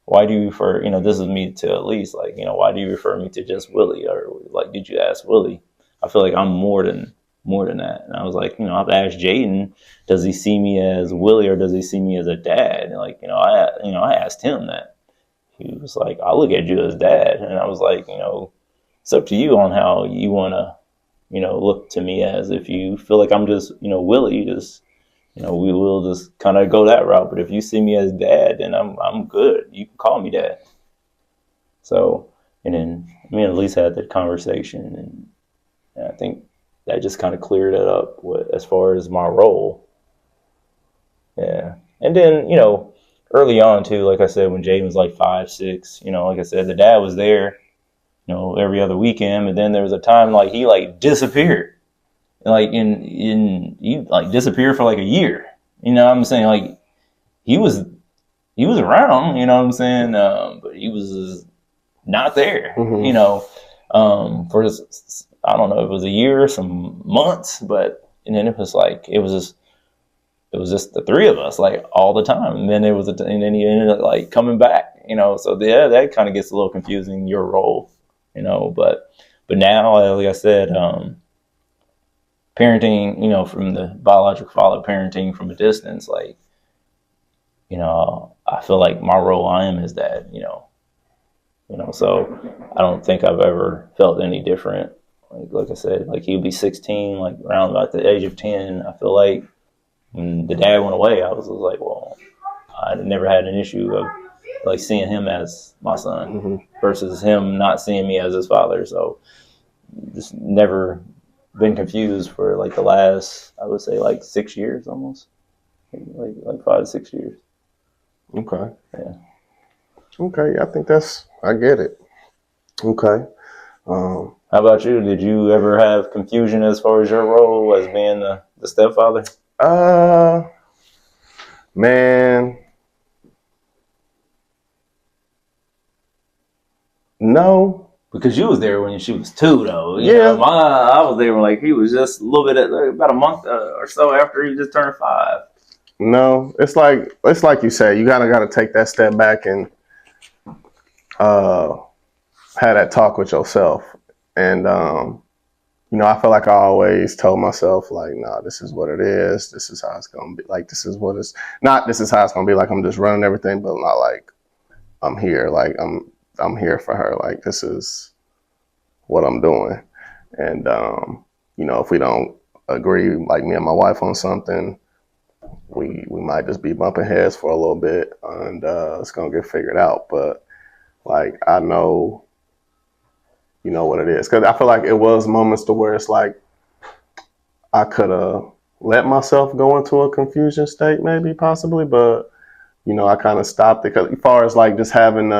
why do you refer, this is me to Elise, like, why do you refer me to just Willie? Or like, did you ask Willie? I feel like I'm more than that. And I was like, I've asked Jaden, does he see me as Willie or does he see me as a dad? And like, I asked him that. He was like, I look at you as dad. And I was like, it's up to you on how you want to, look to me as. If you feel like I'm just, Willie, just, we will just kind of go that route. But if you see me as dad, then I'm good. You can call me dad. So, and then me and Elise had that conversation, and I think that just kind of cleared it up as far as my role. Yeah. And then, early on too, like I said, when Jaden was like 5, 6, like I said, the dad was there, every other weekend. But then there was a time like he like disappeared. Like he like disappeared for like a year. What I'm saying? Like he was around, what I'm saying? But he was not there, Mm-hmm. for this, I don't know if it was a year or some months, but and then it was just the three of us, like, all the time. And then and then he ended up like coming back, so yeah, that kind of gets a little confusing, your role, but now, like I said, parenting, from the biological father, parenting from a distance, like, I feel like my role, I am his dad, so I don't think I've ever felt any different. Like I said, like he'd be 16, like around about the age of 10. I feel like when the dad went away, I was like, well, I never had an issue of like seeing him as my son, Mm-hmm. versus him not seeing me as his father. So just never been confused for like the last, I would say, like 6 years almost, like 5 to 6 years. Okay. Yeah. Okay. I think I get it. Okay. How about you? Did you ever have confusion as far as your role as being the stepfather? Man, no. Because you was there when she was 2, though. Yeah. I was there when like he was just a little bit, about a month or so after he just turned 5. No, it's like you said, you gotta take that step back and have that talk with yourself. And I feel like I always told myself, like, nah, this is what it is. This is how it's gonna be. Like, this is how it's gonna be. Like, I'm just running everything, but not like I'm here. Like, I'm here for her. Like, this is what I'm doing. And if we don't agree, like me and my wife, on something, we might just be bumping heads for a little bit, and it's gonna get figured out. But like I know, you know what it is, because I feel like it was moments to where it's like I could have let myself go into a confusion state, maybe possibly, but you know I kind of stopped it because as far as like just having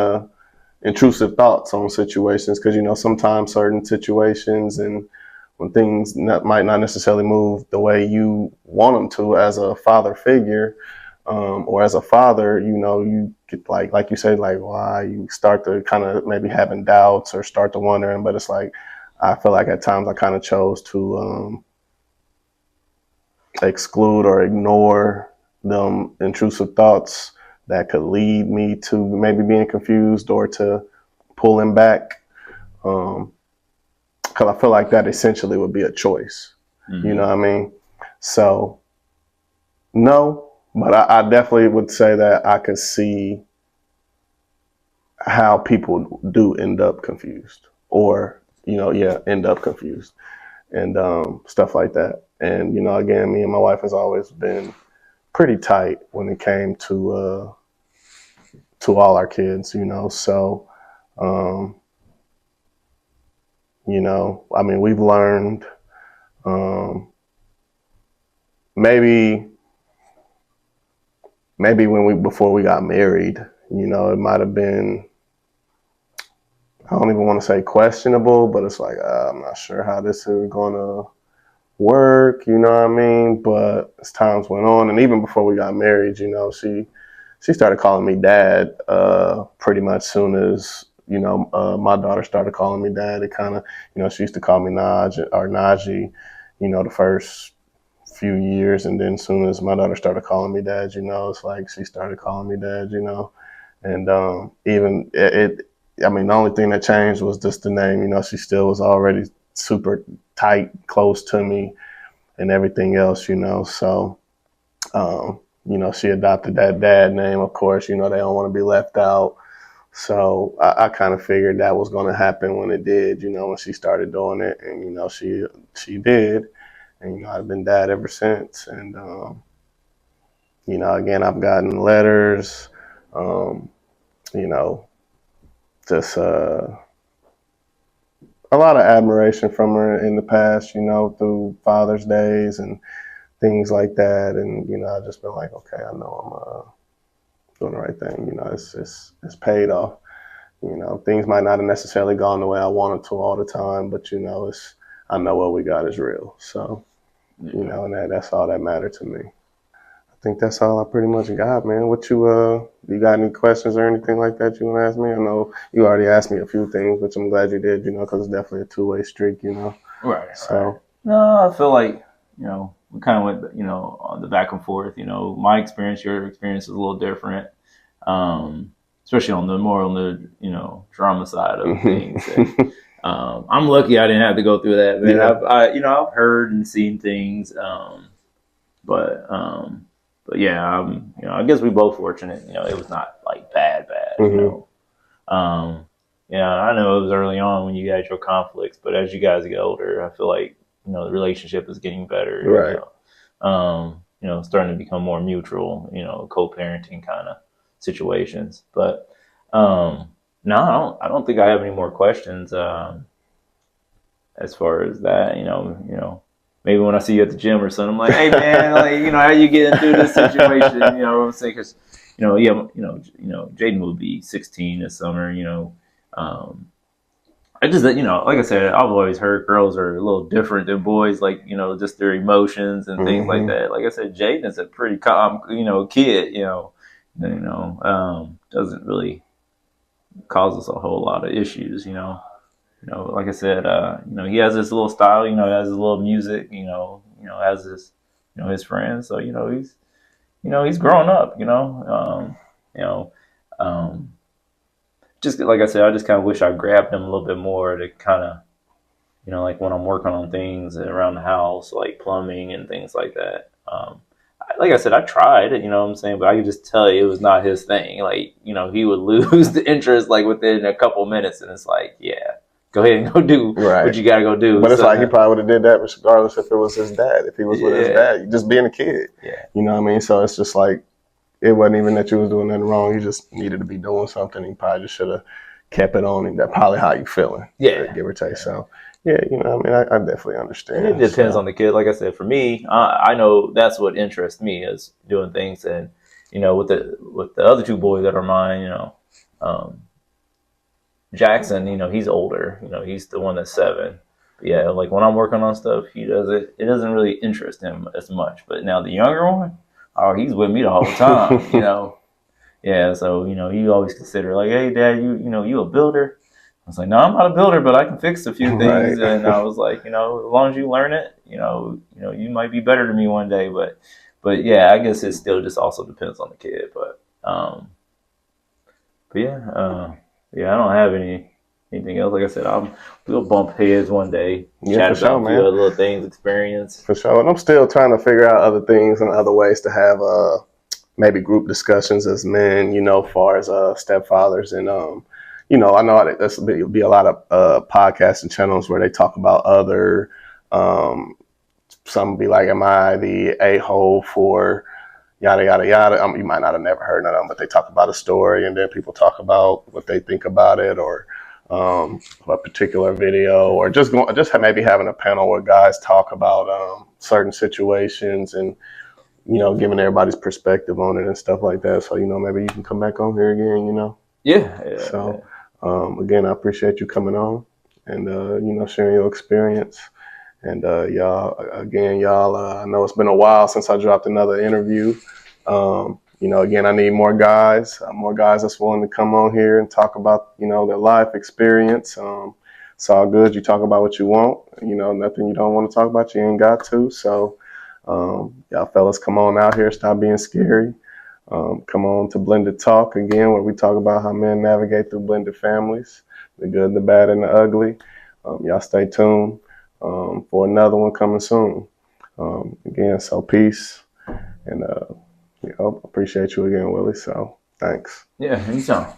intrusive thoughts on situations, because you know sometimes certain situations and when things might not necessarily move the way you want them to as a father figure, or as a father, you know, you get like you said, like why you start to kind of maybe having doubts or start to wondering. But it's like I feel like at times I kind of chose to exclude or ignore them intrusive thoughts that could lead me to maybe being confused or to pulling back. Because I feel like that essentially would be a choice. Mm-hmm. You know what I mean? So, no, but I definitely would say that I could see how people do end up confused or, you know, end up confused and stuff like that. And, you know, again, me and my wife has always been pretty tight when it came to all our kids, you know. So, you know, I mean, we've learned maybe before we got married, you know, it might have been, I don't even want to say questionable, but it's like I'm not sure how this is going to work, you know what I mean? But as times went on, and even before we got married, you know, she started calling me dad pretty much soon as, you know, my daughter started calling me dad. It kind of, you know, she used to call me Naj or Najee, you know, the first few years, and then as soon as my daughter started calling me dad, you know, it's like she started calling me dad, you know. And even I mean, the only thing that changed was just the name. You know, she still was already super tight, close to me, and everything else. You know, so you know, she adopted that dad name. Of course, you know, they don't want to be left out. So I kind of figured that was going to happen when it did. You know, when she started doing it, and you know, she did, and you know, I've been dad ever since. And you know, again, I've gotten letters. You know, just a lot of admiration from her in the past, you know, through Father's Days and things like that. And, you know, I've just been like, okay, I know I'm doing the right thing. You know, it's paid off. You know, things might not have necessarily gone the way I wanted to all the time, but, you know, I know what we got is real. So, you know, and that's all that mattered to me. I think that's all I pretty much got, man. What you got any questions or anything like that you want to ask me? I know you already asked me a few things, which I'm glad you did, you know, because it's definitely a two-way streak, you know. Right. So, right. No, I feel like, you know, we kind of went, you know, on the back and forth. You know, my experience, your experience is a little different, especially on the, you know, drama side of things. And, I'm lucky I didn't have to go through that, man. Yeah. I've heard and seen things, but yeah, you know, I guess we both fortunate. You know, it was not like bad, you know. Yeah, I know it was early on when you had your conflicts, but as you guys get older, I feel like, you know, the relationship is getting better. Right. You know, starting to become more mutual. You know, co-parenting kind of situations. But no, I don't think I have any more questions. As far as that, you know. Maybe when I see you at the gym or something, I'm like, hey man, like, you know, how you getting through this situation? You know what I'm saying? Because, you know, yeah, you know, Jaden will be 16 this summer. You know, I just, you know, like I said, I've always heard girls are a little different than boys, like, you know, just their emotions and things like that. Like I said, Jaden is a pretty calm, you know, kid. You know, doesn't really cause us a whole lot of issues. You know, like I said, you know, he has this little style, you know, has his little music, you know, has his, you know, his friends. So, you know, he's growing up, you know, just like I said, I just kind of wish I grabbed him a little bit more to kind of, you know, like when I'm working on things around the house, like plumbing and things like that. Like I said, I tried, you know what I'm saying, but I could just tell you it was not his thing. Like, you know, he would lose the interest like within a couple minutes, and it's like, yeah, go ahead and go do what you got to go do. But it's like he probably would have did that regardless if it was his dad. If he was with his dad, just being a kid. Yeah. You know what I mean? So it's just like, it wasn't even that you was doing nothing wrong. You just needed to be doing something. You probably just should have kept it on. And that's probably how you feeling. Yeah. Give or take. Yeah. So, yeah, you know what I mean? I definitely understand. And it depends on the kid. Like I said, for me, I know that's what interests me is doing things. And, you know, with the other two boys that are mine, you know, Jackson, you know, he's older. You know, he's the one that's 7. But yeah, like when I'm working on stuff, it doesn't really interest him as much. But now the younger one, oh, he's with me the whole time, you know. Yeah, so, you know, you always consider like, hey, Dad, you a builder? I was like, no, I'm not a builder, but I can fix a few things. Right. And I was like, you know, as long as you learn it, you know, you might be better than me one day. But yeah, I guess it still just also depends on the kid. But yeah, I don't have anything else. Like I said, we'll bump heads one day, chat about a few other little things, experience. For sure. And I'm still trying to figure out other things and other ways to have maybe group discussions as men, you know, as far as stepfathers. And, you know, I know there's be a lot of podcasts and channels where they talk about other, some be like, am I the a-hole for yada, yada, yada. You might not have never heard of them, but they talk about a story and then people talk about what they think about it, or a particular video, or just maybe having a panel where guys talk about certain situations and, you know, giving everybody's perspective on it and stuff like that. So, you know, maybe you can come back on here again, you know? Yeah. So, again, I appreciate you coming on and, you know, sharing your experience. And y'all, I know it's been a while since I dropped another interview. You know, again, I need more guys that's willing to come on here and talk about, you know, their life experience. It's all good. You talk about what you want. You know, nothing you don't want to talk about, you ain't got to. So, y'all fellas, come on out here. Stop being scary. Come on to Blended Talk again, where we talk about how men navigate through blended families, the good, the bad, and the ugly. Y'all stay tuned for another one coming soon. Again, so peace. And, you know, appreciate you again, Willie. So thanks. Yeah, anytime.